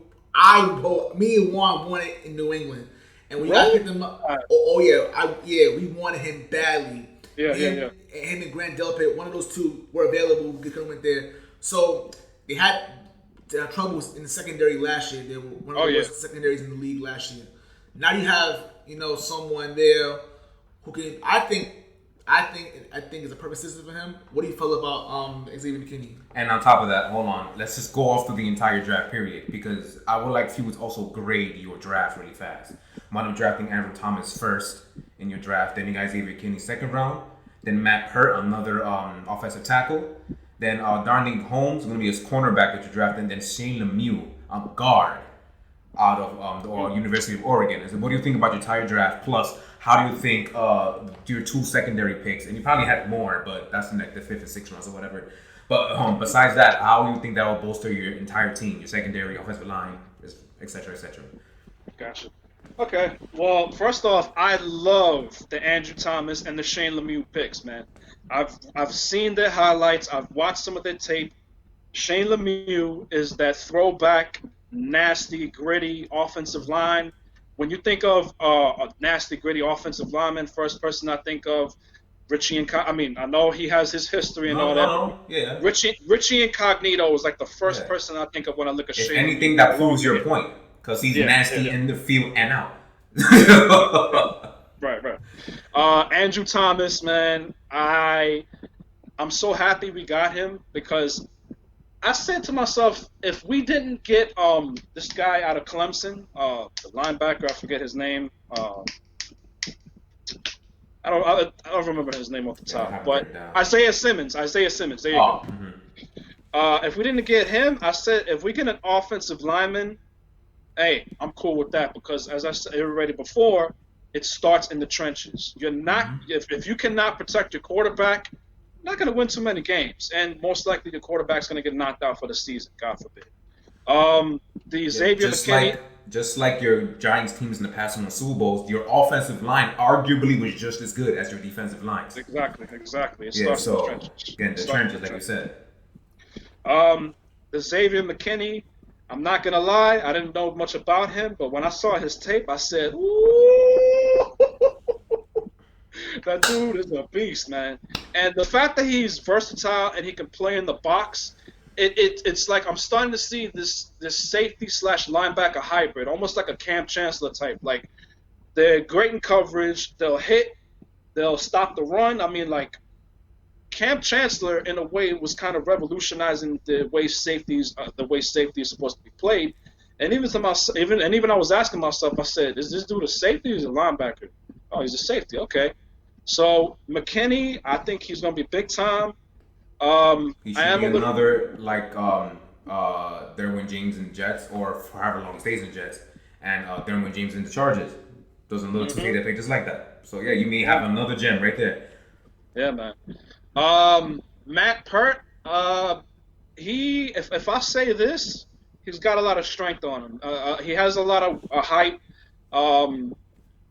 A: me and Juan wanted in New England, and when you guys picked him up, we wanted him badly. Him and Grant Delpit, one of those two were available. We could have went there. So they had troubles in the secondary last year. They were one of the worst secondaries in the league last year. Now you have someone there who can. I think is a perfect system for him. What do you feel about Xavier McKinney?
B: And on top of that, hold on. Let's just go off through the entire draft period because I would like you to also grade your draft really fast. Wound up drafting Andrew Thomas first in your draft. Then you got Xavier McKinney second round. Then Matt Pert, another offensive tackle. Then Darnell Holmes going to be his cornerback that you drafted. And then Shane Lemieux, guard out of the University of Oregon. So what do you think about your entire draft? Plus, how do you think your two secondary picks, and you probably had more, but that's in like the fifth and sixth rounds or whatever. But besides that, how do you think that will bolster your entire team, your secondary, offensive line, et cetera, et cetera?
C: Gotcha. Okay. Well, first off, I love the Andrew Thomas and the Shane Lemieux picks, man. I've seen their highlights. I've watched some of their tape. Shane Lemieux is that throwback, nasty, gritty offensive line. When you think of a nasty, gritty offensive lineman, first person I think of Richie I know he has his history and all that.
B: No, yeah.
C: Richie Incognito is like the first person I think of when I look at Shane.
B: Anything that proves your point, because he's nasty in the field and out.
C: Right. Andrew Thomas, man, I'm so happy we got him because I said to myself, if we didn't get this guy out of Clemson, the linebacker, I forget his name. I don't remember his name off the top, but Isaiah Simmons. There you go. Mm-hmm. If we didn't get him, I said if we get an offensive lineman, hey, I'm cool with that because as I said already before, it starts in the trenches. You're not if you cannot protect your quarterback, you're not going to win too many games, and most likely the quarterback's going to get knocked out for the season. God forbid. Xavier McKinney.
B: Just like your Giants teams in the past in the Super Bowls, your offensive line arguably was just as good as your defensive lines.
C: Exactly. It starts in the trenches.
B: Again, the trenches, like you said.
C: The Xavier McKinney, I'm not going to lie, I didn't know much about him, but when I saw his tape, I said, ooh, that dude is a beast, man. And the fact that he's versatile and he can play in the box, it's like I'm starting to see this safety slash linebacker hybrid, almost like a Cam Chancellor type. Like they're great in coverage, they'll hit, they'll stop the run. I mean, like Cam Chancellor in a way was kind of revolutionizing the way safety is supposed to be played. And even I was asking myself, I said, is this dude a safety or is he a linebacker? Oh, he's a safety. Okay. So McKinney, I think he's going to be big time.
B: He
C: I
B: should
C: am
B: be
C: a little.
B: another like Derwin James in Jets, or for however long he stays in Jets, and Derwin James in the Chargers. Those are little two that play just like that. So yeah, you may have another gem right there.
C: Yeah, man. Matt Pert, if I say this, he's got a lot of strength on him. He has a lot of height. Um,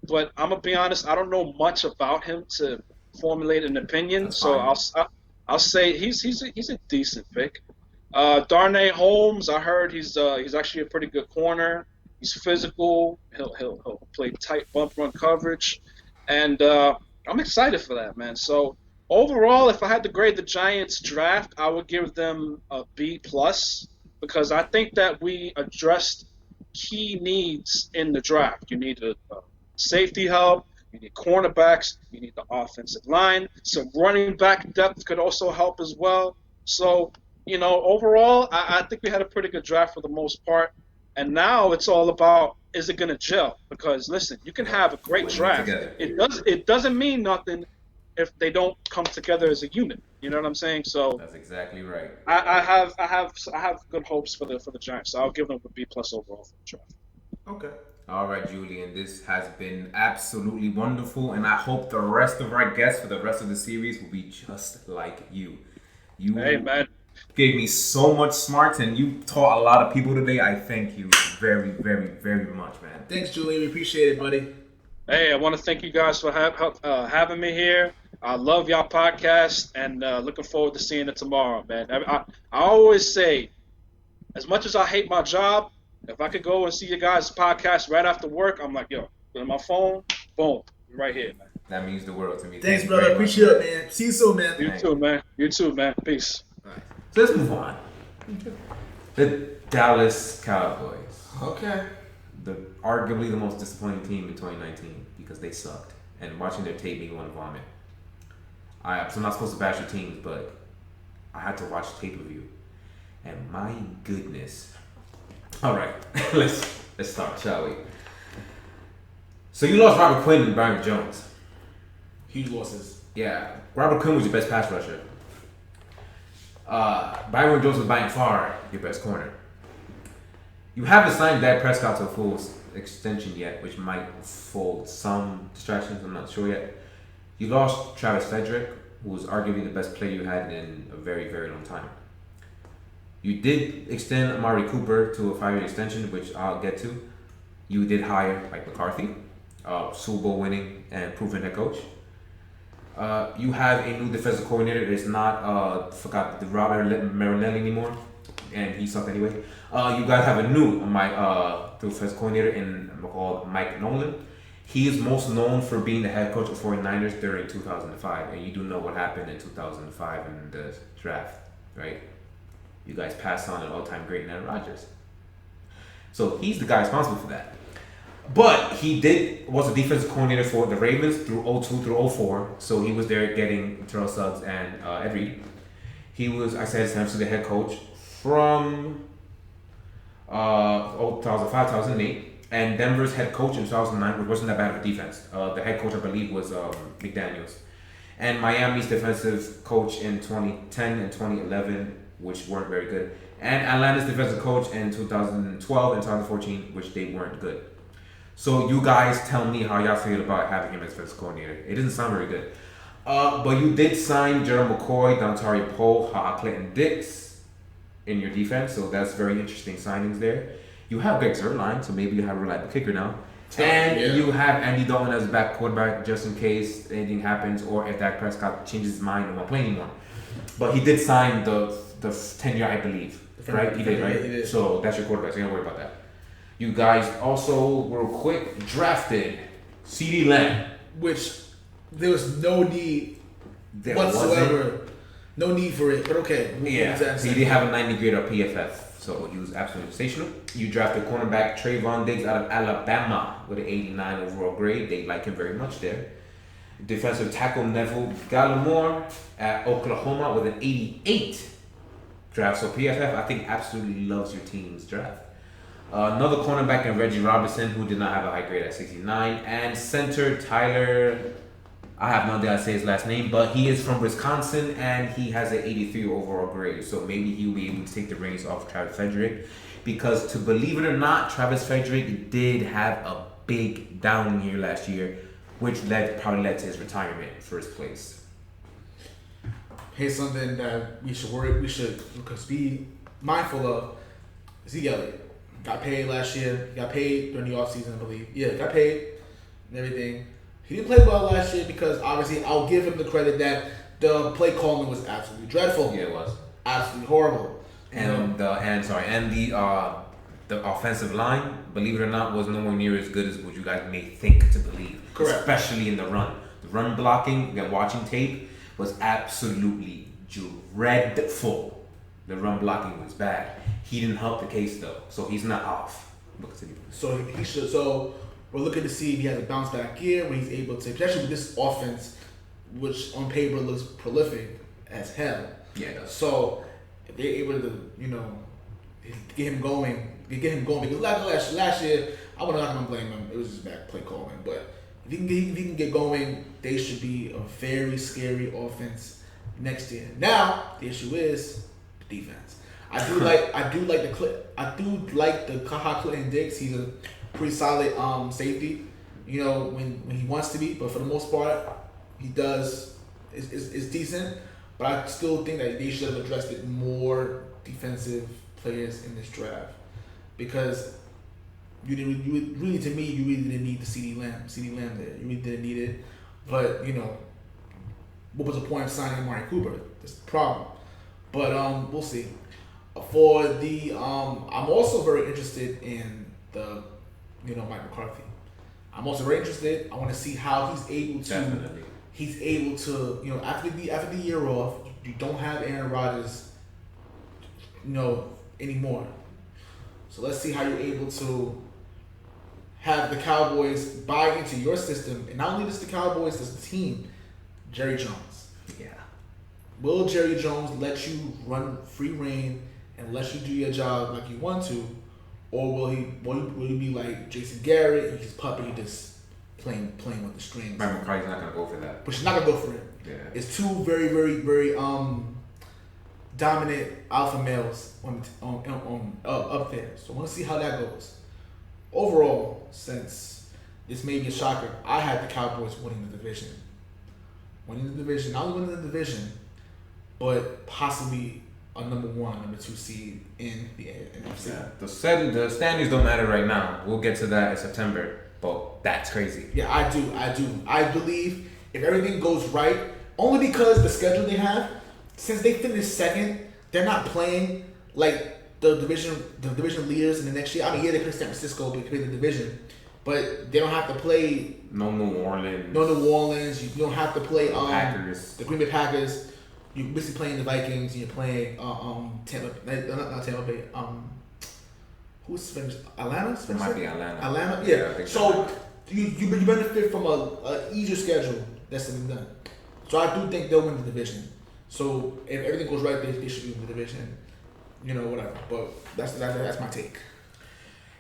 C: but I'm gonna be honest, I don't know much about him to formulate an opinion.
B: That's
C: So
B: fine.
C: I'll say he's a decent pick. Darnay Holmes, I heard he's actually a pretty good corner. He's physical. He'll play tight bump run coverage, and I'm excited for that, man. So overall, if I had to grade the Giants draft, I would give them a B plus because I think that we addressed key needs in the draft. You need a safety help. You need cornerbacks. You need the offensive line. Some running back depth could also help as well. So, overall, I think we had a pretty good draft for the most part. And now it's all about, is it going to gel? Because listen, you can have a great
B: Putting it
C: draft.
B: together.
C: It doesn't mean nothing if they don't come together as a unit. You know what I'm saying? So
B: That's exactly right.
C: I have good hopes for the Giants. So I'll give them a B plus overall for the draft.
A: Okay.
B: All right, Julian, this has been absolutely wonderful, and I hope the rest of our guests for the rest of the series will be just like you. You
C: Hey, man.
B: gave me so much smarts, and you taught a lot of people today. I thank you very, very, very much, man.
A: Thanks, Julian. We appreciate it, buddy.
C: Hey, I want to thank you guys for having me here. I love y'all podcast, and looking forward to seeing it tomorrow, man. I always say, as much as I hate my job, if I could go and see you guys' podcast right after work, I'm like, yo, put in my phone, boom, right here, man.
B: That means the world to me.
A: Thanks,
B: Thank you
A: brother.
B: very much,
A: Appreciate it, man. See you soon, man.
C: You too, man. You too, man. Peace.
B: So let's move on. The Dallas Cowboys.
A: Okay.
B: Arguably the most disappointing team in 2019 because they sucked. And watching their tape made me want to vomit. I'm not supposed to bash your teams, but I had to watch tape of you. And my goodness. All right, let's start, shall we? So you lost Robert Quinn and Byron Jones.
A: Huge losses.
B: Yeah, Robert Quinn was your best pass rusher. Byron Jones was by far your best corner. You haven't signed Dak Prescott to a full extension yet, which might fold some distractions. I'm not sure yet. You lost Travis Frederick, who was arguably the best player you had in a very, very long time. You did extend Amari Cooper to a 5-year extension, which I'll get to. You did hire Mike McCarthy, Super Bowl winning and proven head coach. You have a new defensive coordinator. It's not the Robert Marinelli anymore, and he sucked anyway. You guys have a new defensive coordinator called Mike Nolan. He is most known for being the head coach of 49ers during 2005, and you do know what happened in 2005 in the draft, right? You guys passed on an all-time great Aaron Rodgers. So he's the guy responsible for that. But he was a defensive coordinator for the Ravens through 02 through 04. So he was there getting Terrell Suggs and Ed Reed. He was, essentially the head coach from 2005, 2008. And Denver's head coach in 2009, which wasn't that bad of a defense. The head coach, I believe, was McDaniels. And Miami's defensive coach in 2010 and 2011, which weren't very good. And Atlanta's defensive coach in 2012 and 2014, which they weren't good. So you guys tell me how y'all feel about having him as defensive coordinator. It doesn't sound very good. But you did sign Gerald McCoy, Dontari Poe, Clinton Dix in your defense, so that's very interesting signings there. You have Greg Zuerlein, so maybe you have a reliable kicker now. You have Andy Dalton as a back quarterback just in case anything happens or if Dak Prescott changes his mind and won't play anymore. But he did sign the 10-year, I believe. Right? He did, right? He did. So that's your quarterback, so you don't worry about that. You guys also, real quick, drafted CeeDee Lamb.
A: Which there was no need whatsoever No need for it, but okay.
B: Yeah, he did have a 90 grade on PFF, so he was absolutely sensational. You drafted cornerback Trayvon Diggs out of Alabama with an 89 overall grade. They like him very much there. Defensive tackle Neville Gallimore at Oklahoma with an 88 draft. So PFF, I think, absolutely loves your team's draft. Another cornerback in Reggie Robinson, who did not have a high grade at 69. And center Tyler, I have no idea how to say his last name, but he is from Wisconsin and he has an 83 overall grade. So maybe he'll be able to take the reins off Travis Frederick. Because to believe it or not, Travis Frederick did have a big down year last year, which probably led to his retirement in first place.
A: Here's something that we should be mindful of. Zeke Elliott got paid last year. He got paid during the offseason, I believe. Yeah, got paid and everything. He didn't play well last year because obviously I'll give him the credit that the play calling was absolutely dreadful.
B: Yeah, it was
A: absolutely horrible.
B: And the offensive line, believe it or not, was nowhere near as good as what you guys may think to believe.
A: Correct.
B: Especially in the run. The run blocking, watching tape, was absolutely dreadful. The run blocking was bad. He didn't help the case though, so he's not off.
A: So he should. So we're looking to see if he has a bounce back year when he's able to, especially with this offense, which on paper looks prolific as hell.
B: Yeah, it does.
A: So if they're able to, get him going because last year I'm not gonna blame him. It was just bad play calling, but if he can get going, they should be a very scary offense next year. Now the issue is the defense. I do like the Kaha Clinton Diggs. He's a pretty solid safety, when he wants to be, but for the most part he does is decent. But I still think that they should have addressed it more defensive players in this draft, because you really didn't need the CD Lamb there. You really didn't need it. But what was the point of signing Amari Cooper? That's the problem. But we'll see. For the I'm also very interested in the Mike McCarthy. I'm also very interested. I want to see how he's able to.
B: Definitely.
A: He's able to, after the year off, you don't have Aaron Rodgers, anymore. So let's see how you're able to have the Cowboys buy into your system, and not only just the Cowboys, just the team. Jerry Jones.
B: Yeah.
A: Will Jerry Jones let you run free reign and let you do your job like you want to, or will he be like Jason Garrett and he's puppy just playing with the strings?
B: Mike McCarthy's not gonna go for that.
A: But she's not gonna go for it.
B: Yeah.
A: It's two very, very, very dominant alpha males on up there. So I want to see how that goes. Overall, since this may be a shocker, I had the Cowboys winning the division. Not only winning the division, but possibly a number 1, number 2 seed in the NFC.
B: Yeah. The standings don't matter right now. We'll get to that in September. But that's crazy.
A: Yeah, I do. I believe if everything goes right, only because the schedule they have, since they finished second, they're not playing like the division leaders in the next year. I mean, yeah, they play San Francisco, they play the division, but they don't have to play
B: No New Orleans.
A: You don't have to play
B: Packers.
A: The Green Bay Packers. You're basically playing the Vikings, and you're playing not Tampa Bay. Who's finished? Atlanta?
B: It might be Atlanta.
A: Atlanta? Yeah.
B: I think
A: so you benefit from a easier schedule that's been done. So I do think they'll win the division. So if everything goes right, they should win the division. Whatever. But that's my take.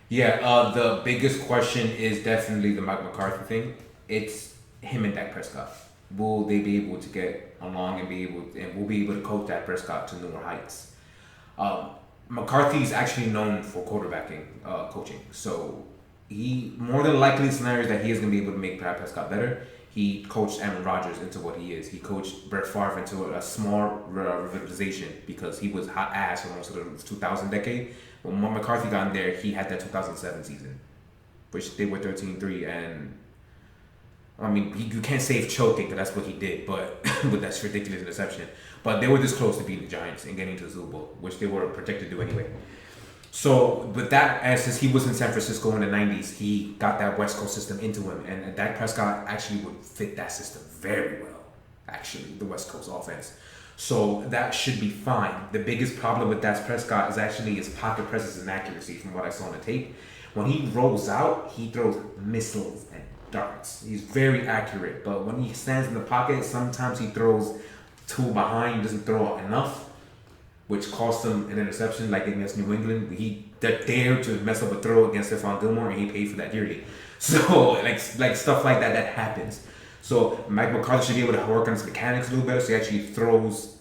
B: Yeah, the biggest question is definitely the Mike McCarthy thing. It's him and Dak Prescott. Will they be able to get along and will be able to coach Dak Prescott to newer heights? McCarthy is actually known for quarterbacking coaching, so he more than likely scenarios that he is going to be able to make Dak Prescott better. He coached Aaron Rodgers into what he is. He coached Brett Favre into a small revitalization because he was hot ass for most of the 2000 decade. When McCarthy got in there, he had that 2007 season, which they were 13-3, and I mean, you can't say choking because that's what he did, but that's ridiculous interception. But they were this close to beating the Giants and getting to the Super Bowl, which they were projected to do anyway. So with that, and since he was in San Francisco in the 90s, he got that West Coast system into him, and Dak Prescott actually would fit that system very well, actually, the West Coast offense. So that should be fine. The biggest problem with Dak Prescott is actually his pocket presence and accuracy from what I saw on the tape. When he rolls out, he throws missiles and darts. He's very accurate, but when he stands in the pocket, sometimes he throws too behind, doesn't throw enough, which cost him an interception like against New England. He dared to mess up a throw against Stephon Gilmore, and he paid for that dearly. So like stuff like that happens. So Mike McCarthy should be able to work on his mechanics a little better, so he actually throws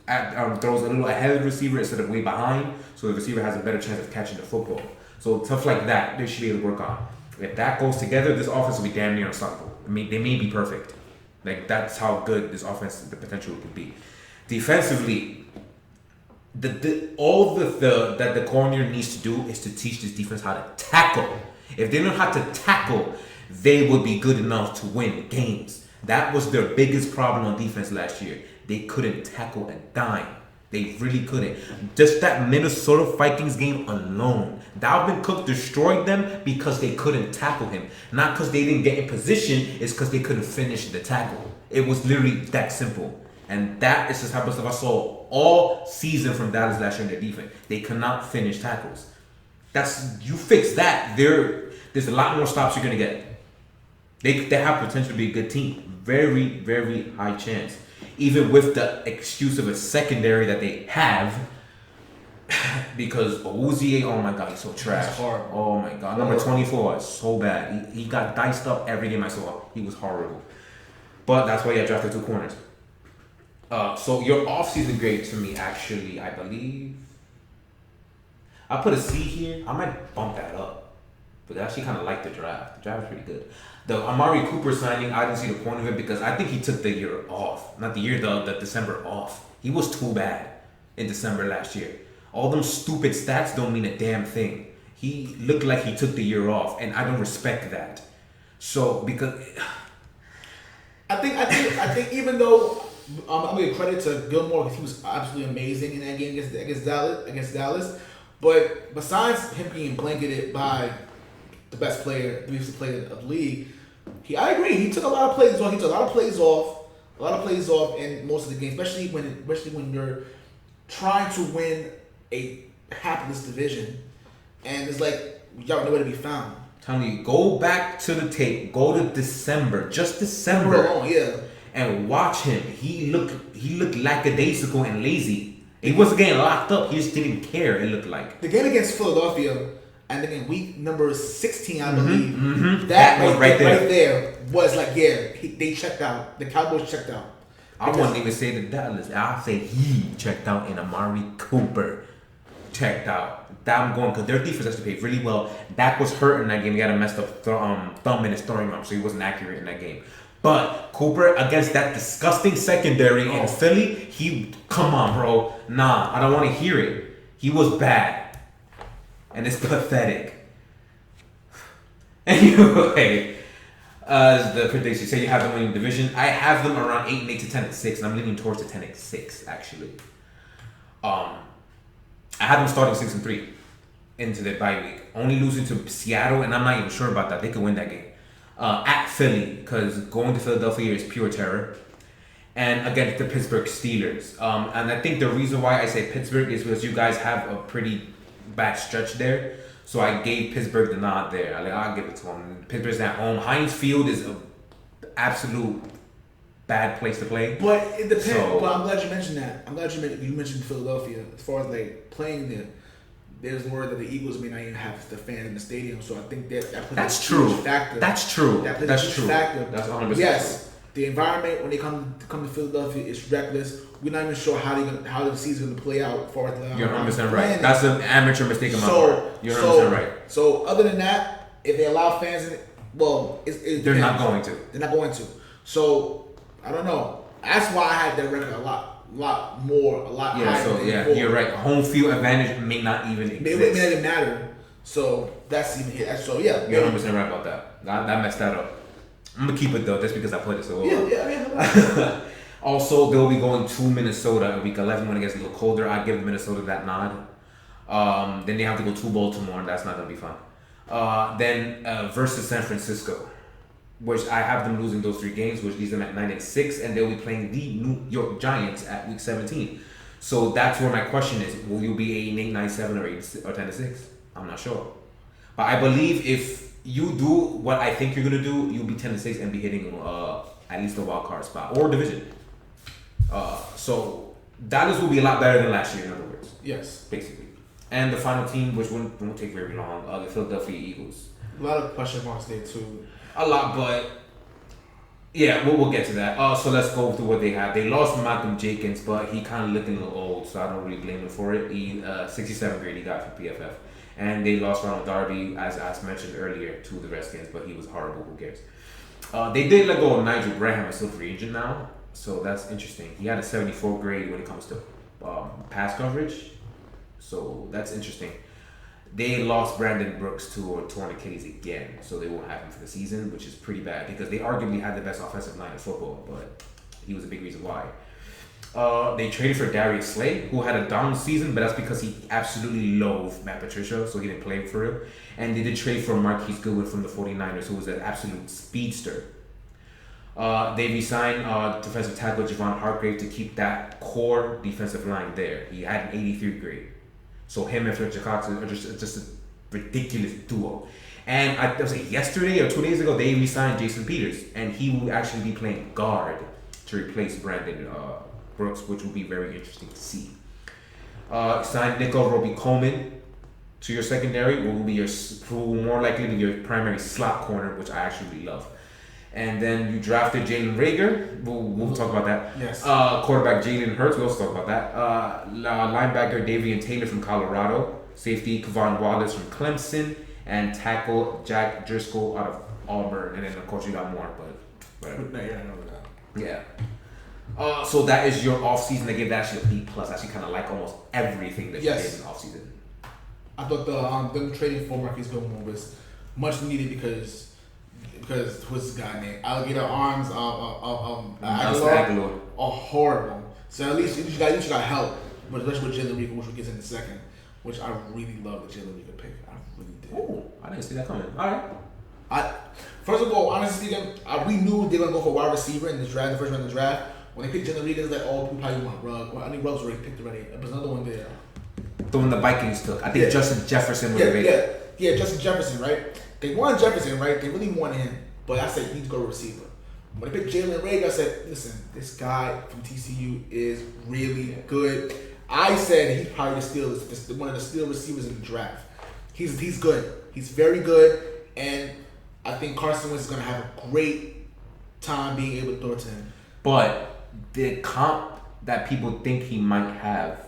B: a little ahead of the receiver instead of way behind, so the receiver has a better chance of catching the football. So stuff like that, they should be able to work on. If that goes together, this offense will be damn near unstoppable. I mean, they may be perfect. Like, that's how good this offense, the potential could be. Defensively, all that the coordinator needs to do is to teach this defense how to tackle. If they know how to tackle, they would be good enough to win games. That was their biggest problem on defense last year. They couldn't tackle a dime. They really couldn't. Just that Minnesota Vikings game alone, Dalvin Cook destroyed them because they couldn't tackle him. Not because they didn't get in position, it's because they couldn't finish the tackle. It was literally that simple. And that is the type of stuff I saw all season from Dallas last year in their defense. They could not finish tackles. You fix that, there's a lot more stops you're going to get. They have potential to be a good team. Very, very high chance. Even with the excuse of a secondary that they have, because Awuzie, oh my God, he's so trash.
A: He's horrible.
B: Oh my God, number 24 is so bad. He got diced up every game I saw. He was horrible. But that's why I drafted 2 corners. So your offseason grade to me, actually, I believe, I put a C here. I might bump that up. But I actually kind of like the draft. The draft is pretty good. The Amari Cooper signing, I didn't see the point of it because I think he took the year off. Not the year, the December off. He was too bad in December last year. All them stupid stats don't mean a damn thing. He looked like he took the year off, and I don't respect that. So, because...
A: I think even though I'm gonna give credit to Gilmore because he was absolutely amazing in that game against Dallas. But besides him being blanketed by the best player, the best player of the league, I agree. He took a lot of plays off. He took a lot of plays off in most of the games, especially when you're trying to win a hapless division, and it's like y'all nowhere to be found.
B: Telling you, go back to the tape. Go to December, just December, and watch him. He looked lackadaisical and lazy. He wasn't getting locked up. He just didn't care. It looked like
A: the game against Philadelphia, and then in week number 16, I believe,
B: that
A: that
B: was right
A: there was like, they checked out. The Cowboys checked out.
B: I wouldn't even say the Dallas. I'll say he checked out, and Amari Cooper checked out. That I'm going because their defense actually played really well. Dak was hurt in that game. He had a messed up thumb in his throwing arm, so he wasn't accurate in that game. But Cooper against that disgusting secondary in Philly, come on, bro. Nah, I don't want to hear it. He was bad, and it's pathetic. Anyway, the prediction. Say you have them winning the division. I have them around 8-8 to 10-6, and I'm leaning towards the 10-6 actually. I had them starting 6-3 into the bye week, only losing to Seattle, and I'm not even sure about that. They could win that game at Philly because going to Philadelphia is pure terror, and against the Pittsburgh Steelers. And I think the reason why I say Pittsburgh is because you guys have a pretty bad stretch there, so I gave Pittsburgh the nod there. I'll give it to them. Pittsburgh's at home. Heinz Field is an absolute bad place to play.
A: But it depends. But I'm glad you mentioned that. I'm glad you mentioned Philadelphia. As far as like playing there, there's word that the Eagles may not even have the fans in the stadium. So I think that plays a huge factor.
B: That's true.
A: That plays a huge factor.
B: That's 100%
A: yes,
B: true.
A: The environment when they come to Philadelphia is reckless. We're not even sure how the season's gonna play out. As far as
B: you're 100% right. That's an amateur mistake of my part. You're 100% right.
A: So other than that, if they allow fans in,
B: they're not going to.
A: They're not going to. So. I don't know. That's why I had their record a lot higher.
B: So you're right. Home field advantage may not even exist.
A: It may not even matter. So that's even here. So yeah,
B: you're 100% right about that. That messed that up. I'm gonna keep it though, just because I played it so well.
A: Yeah.
B: Also, they'll be going to Minnesota in week 11 when it gets a little colder. I give Minnesota that nod. Then they have to go to Baltimore, and that's not gonna be fun. Then versus San Francisco. which I have them losing those 3 games, which leaves them at 9-6, and they'll be playing the New York Giants at week 17. So that's where my question is: will you be 8-8, 9-7, or 10-6? I'm not sure, but I believe if you do what I think you're gonna do, you'll be 10-6 and be hitting at least a wild card spot or division. So Dallas will be a lot better than last year. In other words,
A: Yes.
B: basically. And the final team, which won't take very long, the Philadelphia Eagles.
A: A lot of question marks there too.
B: A lot, but yeah, we'll get to that. So let's go through what they have. They lost Malcolm Jenkins, but he kind of looking a little old, so I don't really blame him for it. He 67 grade he got from PFF, and they lost Ronald Darby, as mentioned earlier, to the Redskins, but he was horrible. Who cares? They did let go of Nigel Graham, a still free agent now, so that's interesting. He had a 74 grade when it comes to pass coverage, so that's interesting. They lost Brandon Brooks to a torn Achilles again, so they won't have him for the season, which is pretty bad because they arguably had the best offensive line in football, but he was a big reason why. They traded for Darius Slay, who had a down season, but that's because he absolutely loathed Matt Patricia, so he didn't play for real. And they did trade for Marquise Goodwin from the 49ers, who was an absolute speedster. They re-signed defensive tackle Javon Hargrave to keep that core defensive line there. He had an 83 grade. So him and Fletcher Cox are just a ridiculous duo. And I was like yesterday or 2 days ago, they re-signed Jason Peters, and he will actually be playing guard to replace Brandon Brooks, which will be very interesting to see. Signed Nico Roby-Coleman to your secondary, who will more likely be your primary slot corner, which I actually love. And then you drafted Jalen Reagor. We'll talk about that.
A: Yes.
B: Quarterback Jalen Hurts. We'll also talk about that. Linebacker Davian Taylor from Colorado. Safety Kevon Wallace from Clemson. And tackle Jack Driscoll out of Auburn. And then of course you got more, but whatever.
A: Yeah, I know that.
B: Yeah. So that is your offseason. They gave that actually a B+. I actually kind of like almost everything that you did in the offseason.
A: I thought them trading for Marquise Goodwin was much needed because what's his guy name? Alligator Arms, Aguilar are horrible. So at least you got help, but especially with Jalen Reagor, which we'll get in a second, which I really love the Jalen Reagor pick. I really did.
B: Oh, I didn't see that coming. All right.
A: First of all, honestly, we knew they were gonna go for wide receiver in the draft, the first round of the draft. When they picked Jalen Reagor, it's like, oh, people probably want Rugg. Well, I think Rugg's already picked already. There's another one there.
B: The one the Vikings took. I think Justin Jefferson was the
A: Yeah, Justin Jefferson, right? They wanted Jefferson, right? They really wanted him. But I said, you need to go to receiver. When they picked Jalen Reagor, I said, listen, this guy from TCU is really good. I said he's probably one of the steal receivers in the draft. He's good. He's very good. And I think Carson Wentz is going to have a great time being able to throw it to him.
B: But the comp that people think he might have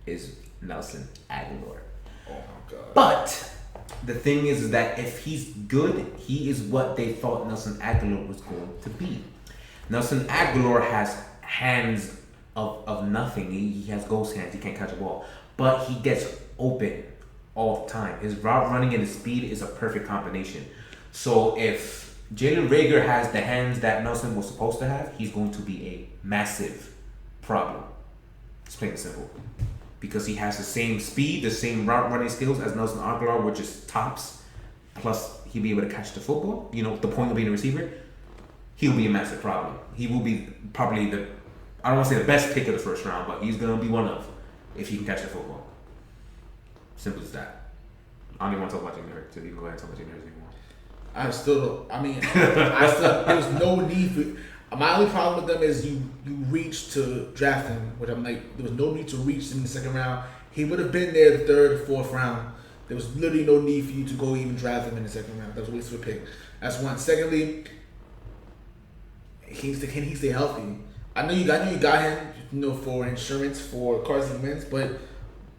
B: is Nelson Aguilar.
A: Oh, my God.
B: But the thing is that if he's good, he is what they thought Nelson Aguilar was going to be. Nelson Aguilar has hands of nothing. He has ghost hands. He can't catch a ball. But he gets open all the time. His route running and his speed is a perfect combination. So if Jalen Reagor has the hands that Nelson was supposed to have, he's going to be a massive problem. It's plain and simple. Because he has the same speed, the same route running skills as Nelson Aguilar, which is tops. Plus, he'll be able to catch the football. You know, the point of being a receiver. He'll be a massive problem. He will be probably I don't want to say the best pick of the first round, but he's going to be one of, if he can catch the football. Simple as that. I don't even want to talk about Jalen Hurts, so you can go ahead and talk about Jalen Hurts anymore.
A: There was no need for. My only problem with them is you reach to draft him, which I'm like, there was no need to reach him in the second round. He would have been there the third, fourth round. There was literally no need for you to go even draft him in the second round. That was a waste of a pick. That's one. Secondly, can he stay healthy? I know you got him, for insurance for Carson Wentz, but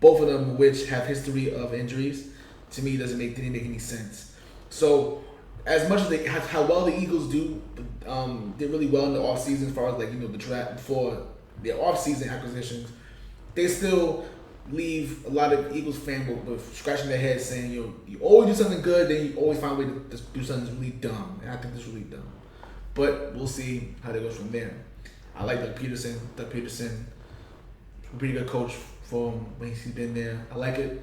A: both of them, which have history of injuries, to me didn't make any sense. So, as much as how well the Eagles did really well in the offseason as far as the draft for their offseason acquisitions, they still leave a lot of Eagles fans with scratching their heads saying, you always do something good, then you always find a way to do something really dumb. And I think this is really dumb. But we'll see how that goes from there. I like Doug Peterson. Pretty good coach from when he's been there. I like it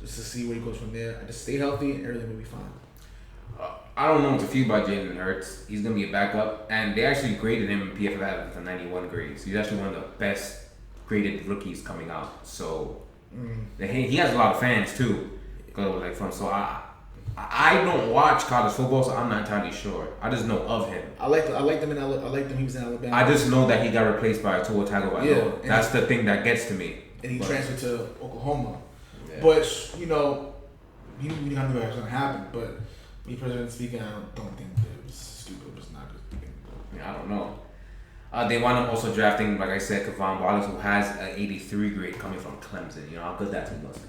A: just to see where he goes from there. I just stay healthy and everything will be fine.
B: I don't know what to feel about Jalen Hurts. He's gonna be a backup, and they actually graded him in PFF with a 91 grade. So he's actually one of the best graded rookies coming out. So he has a lot of fans too. I don't watch college football, so I'm not entirely sure. I just know of him.
A: I like them he was in Alabama.
B: I just know that he got replaced by Tua Tagovailoa. That's the thing that gets to me.
A: And he transferred to Oklahoma.
B: Yeah.
A: But you know that's gonna happen. But me personally speaking, I don't think it was stupid. It was not good.
B: Yeah, I don't know. They wound up also drafting, like I said, Kevon Wallace, who has an 83 grade coming from Clemson. You know how good that team was.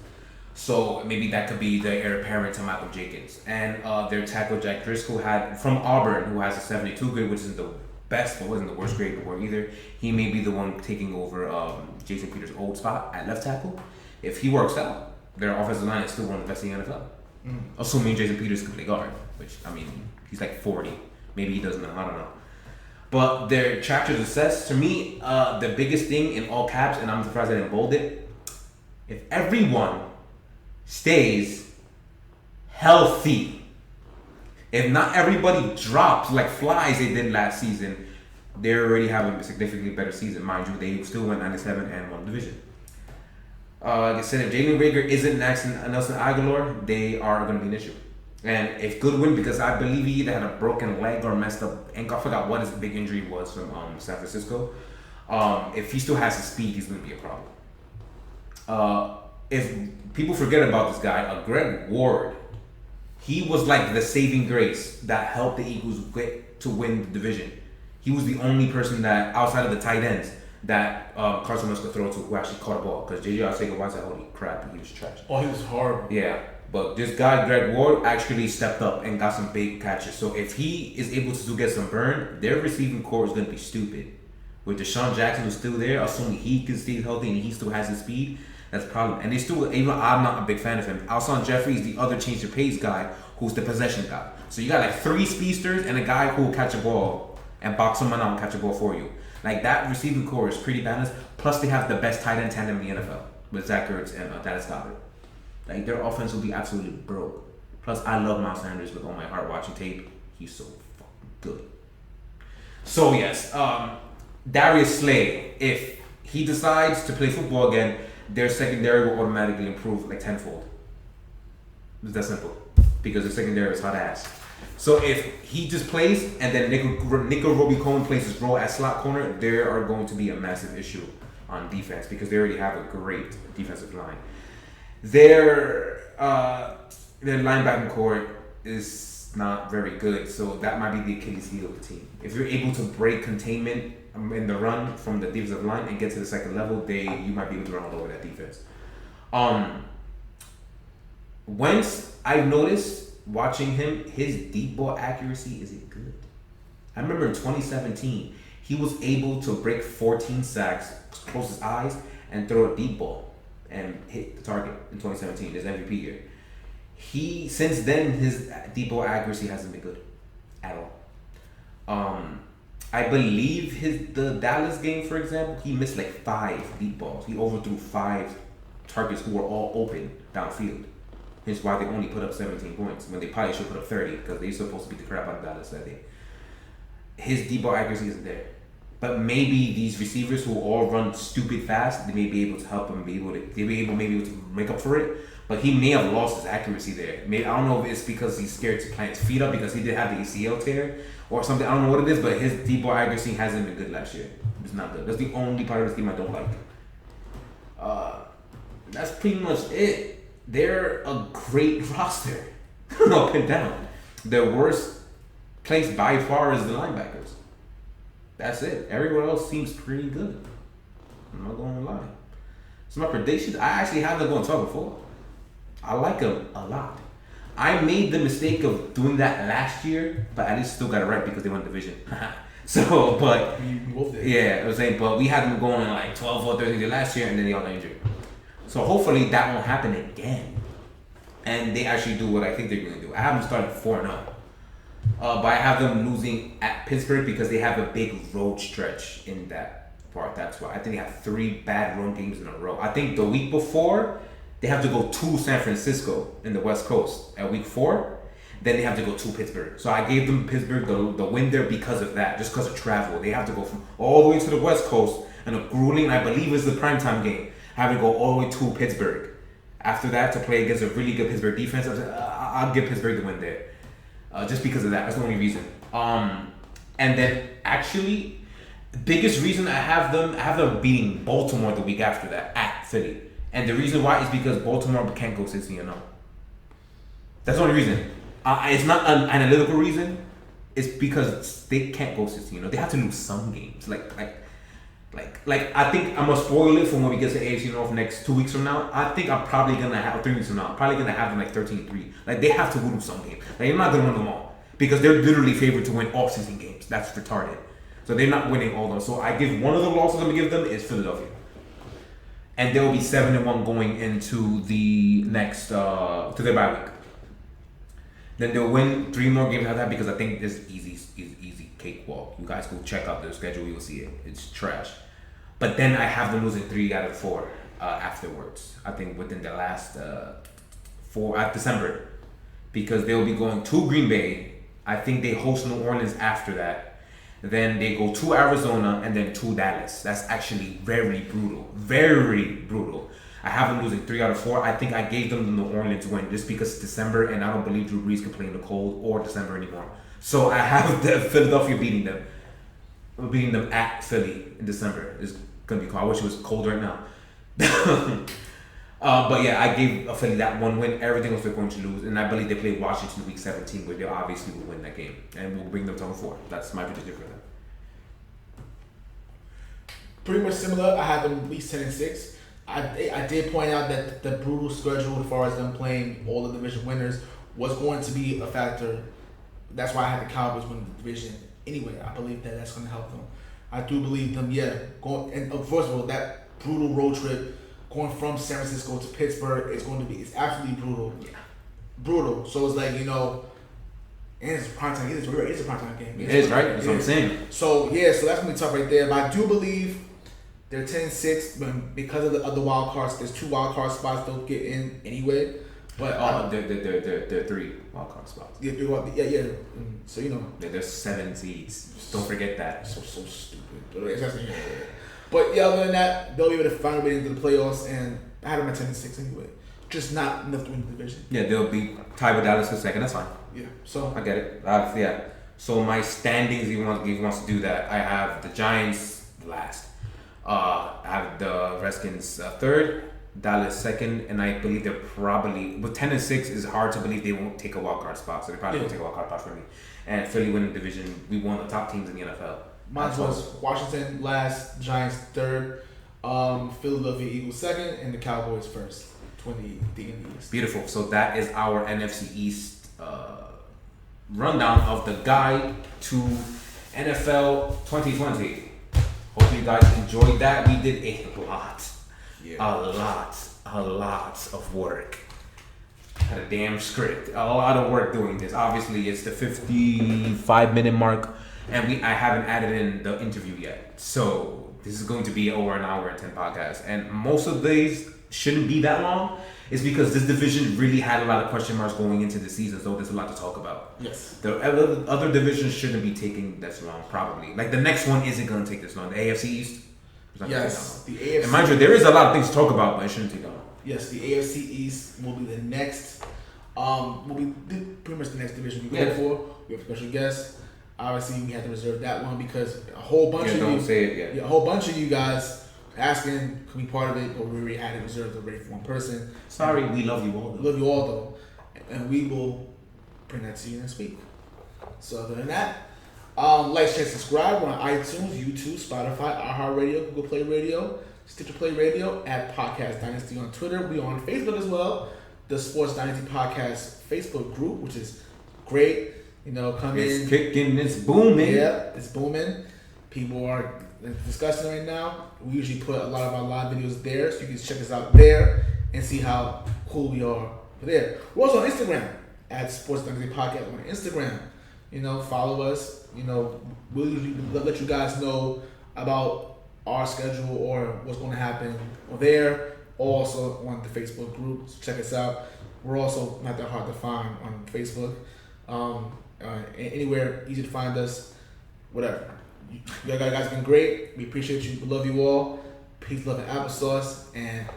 B: So maybe that could be the heir apparent to Malcolm Jenkins. And their tackle Jack Driscoll had from Auburn, who has a 72 grade, which isn't the best, but wasn't the worst grade before either. He may be the one taking over Jason Peters' old spot at left tackle. If he works out, their offensive line is still one of the best in the NFL. Assuming Jason Peters can play guard, which, I mean, he's like 40. Maybe he doesn't know. I don't know. But their chapter success, to me, the biggest thing in all caps, and I'm surprised I didn't bold it, if everyone stays healthy, if not everybody drops like flies they did last season, they already have a significantly better season. Mind you, they still went 97 and won division. Like I said, if Jalen Reagor isn't next to Nelson Aguilar, they are going to be an issue. And if Goodwin, because I believe he either had a broken leg or messed up ankle, I forgot what his big injury was from San Francisco. If he still has his speed, he's going to be a problem. If people forget about this guy, Greg Ward, he was like the saving grace that helped the Eagles get to win the division. He was the only person that, outside of the tight ends, that Carson Wentz could throw to who actually caught a ball. Because J.J. Arcega-White said, holy crap, he was trash.
A: Oh, he was horrible.
B: Yeah, but this guy, Greg Ward, actually stepped up and got some big catches. So if he is able to get some burn, their receiving core is going to be stupid. With Deshaun Jackson who's still there, assuming he can stay healthy and he still has his speed, that's a problem. And they still, even I'm not a big fan of him. Alshon Jeffrey is the other change of pace guy who's the possession guy. So you got like 3 speedsters and a guy who will catch a ball and box someone out and catch a ball for you. Like that receiving core is pretty balanced. Plus they have the best tight end tandem in the NFL with Zach Ertz and Dallas Goedert. Like their offense will be absolutely broke. Plus I love Miles Sanders with all my heart watching tape. He's so fucking good. So yes, Darius Slay, if he decides to play football again, their secondary will automatically improve like tenfold. It's that simple. Because their secondary is hot ass. So if he just plays and then Nico Roby-Cohen plays his role at slot corner, there are going to be a massive issue on defense because they already have a great defensive line. Their linebacking core is not very good, so that might be the Achilles heel of the team. If you're able to break containment in the run from the defensive line and get to the second level, you might be able to run all over that defense. Wentz, I've noticed watching him, his deep ball accuracy isn't good. I remember in 2017, he was able to break 14 sacks, close his eyes, and throw a deep ball and hit the target in 2017, his MVP year. Since then, his deep ball accuracy hasn't been good at all. I believe the Dallas game, for example, he missed like 5 deep balls. He overthrew 5 targets who were all open downfield. Hence why they only put up 17 points when they probably should put up 30 because they're supposed to beat the crap out of Dallas that day. His deep ball accuracy isn't there. But maybe these receivers who all run stupid fast, they may be able to help him maybe able to make up for it. But he may have lost his accuracy there. I don't know if it's because he's scared to plant his feet up because he did have the ACL tear or something. I don't know what it is, but his deep ball accuracy hasn't been good last year. It's not good. That's the only part of this team I don't like. That's pretty much it. They're a great roster, up and down. Their worst place by far is the linebackers. That's it. Everyone else seems pretty good. I'm not going to lie. So my predictions, I actually have them going 12-4. I like them a lot. I made the mistake of doing that last year, but I just still got it right because they won division. So, but yeah, I was saying, but we had them going like 12-4, 13 last year, and then they all got injured. So hopefully that won't happen again. And they actually do what I think they're going to do. I have them starting 4-0. But I have them losing at Pittsburgh because they have a big road stretch in that part. That's why. I think they have 3 bad road games in a row. I think the week before, they have to go to San Francisco in the West Coast at week 4. Then they have to go to Pittsburgh. So I gave them Pittsburgh the win there because of that, just because of travel. They have to go from all the way to the West Coast and a grueling, I believe is the primetime game, having to go all the way to Pittsburgh. After that, to play against a really good Pittsburgh defense, I'll give Pittsburgh the win there. Just because of that. That's the only reason. And then actually, the biggest reason I have them beating Baltimore the week after that at Philly. And the reason why is because Baltimore can't go 16-0. That's the only reason. It's not an analytical reason. It's because they can't go 16-0. They have to lose some games. Like I think I'm gonna spoil it for when we get to AFC North next 2 weeks from now. I think I'm probably gonna have 3 weeks from now. I'm probably gonna have them like 13-3. Like they have to lose some games. Like you're not gonna win them all because they're literally favored to win all season games. That's retarded. So they're not winning all of them. So I give one of the losses I'm gonna give them is Philadelphia, and they'll be 7-1 going into the next to their bye week. Then they'll win 3 more games after that because I think this is easy cakewalk. You guys go check out their schedule, you'll see it. It's trash. But then I have them losing 3 out of 4 afterwards. I think within the last 4 at December, because they'll be going to Green Bay. I think they host New Orleans after that. Then they go to Arizona and then to Dallas. That's actually very brutal. Very brutal. I have them losing 3 out of 4. I think I gave them the New Orleans win just because it's December and I don't believe Drew Brees can play in the cold or December anymore. So I have the Philadelphia beating them at Philly in December. It's gonna be cold. I wish it was cold right now. But yeah, I gave Philly that one win. Everything else they're going to lose, and I believe they play Washington week 17, where they obviously will win that game, and we'll bring them to 4. That's my prediction for them.
A: Pretty much similar. I have them at least 10-6. I did point out that the brutal schedule, as far as them playing all the division winners, was going to be a factor. That's why I had the Cowboys win the division. Anyway, I believe that that's going to help them. I do believe them. Yeah, going and first of all, that brutal road trip going from San Francisco to Pittsburgh is going to be it's absolutely brutal.
B: Yeah,
A: brutal. So it's like, you know, and it's a primetime. It's a primetime game.
B: It is, right? That's what I'm saying.
A: So yeah, so that's gonna be tough right there. But I do believe they're 10-6 because of the other wild cards. There's 2 wild card spots they'll get in anyway. But
B: they're 3 wild card spots.
A: Yeah. So you know,
B: there's 7 seeds. Don't forget that.
A: So stupid. But yeah, other than that, they'll be able to find a way into the playoffs, and I had them at 10-6 anyway. Just not enough to win the division.
B: Yeah, they'll be tied with Dallas for second. That's fine.
A: Yeah. So
B: I get it. Yeah. So my standings, if he wants to do that, I have the Giants last. I have the Redskins third, Dallas second, and I believe they're probably with 10-6. Is hard to believe they won't take a wild card spot. So they probably won't take a wild card spot for me. And Philly winning the division. We won the top teams in the NFL.
A: Mine was Washington last, Giants third, Philadelphia Eagles second, and the Cowboys first. 20 in the East.
B: Beautiful. So that is our NFC East rundown of the guide to NFL 2020. Hope you guys enjoyed that. We did a lot of work. Had a damn script. A lot of work doing this. Obviously, it's the 55-minute mark, and I haven't added in the interview yet. So this is going to be over an hour and 10 podcasts, and most of these shouldn't be that long. It's because this division really had a lot of question marks going into the season, so there's a lot to talk about.
A: Yes.
B: The other divisions shouldn't be taking this long, probably. Like the next one isn't going to take this long. The AFC East.
A: Yes. The AFC.
B: And mind you, there is a lot of things to talk about, but it shouldn't take that long.
A: Yes, the AFC East will be the next. Will be pretty much the next division we go for. We have a special guest. Obviously, we have to reserve that one because a whole bunch of
B: don't
A: you.
B: say it yet.
A: Yeah, a whole bunch of you guys asking could be part of it, but we already had it reserved already for one person.
B: Sorry, we love you all.
A: We love you all though, and we will bring that to you next week. So other than that, like, share, subscribe. We're on iTunes, YouTube, Spotify, iHeartradio, Google Play Radio, Stitcher Play Radio, at Podcast Dynasty on Twitter. We on Facebook as well. The Sports Dynasty Podcast Facebook group, which is great. You know, come in.
B: It's kicking, it's booming.
A: Yeah, it's booming. People are discussing right now. We usually put a lot of our live videos there, so you can check us out there and see how cool we are there. We're also on Instagram at Sports Dynasty Podcast on Instagram. You know, follow us. You know, we'll usually let you guys know about our schedule or what's going to happen there. Also on the Facebook group, so check us out. We're also not that hard to find on Facebook. Anywhere easy to find us, whatever. You guys been great. We appreciate you. We love you all. Peace, love, and applesauce. And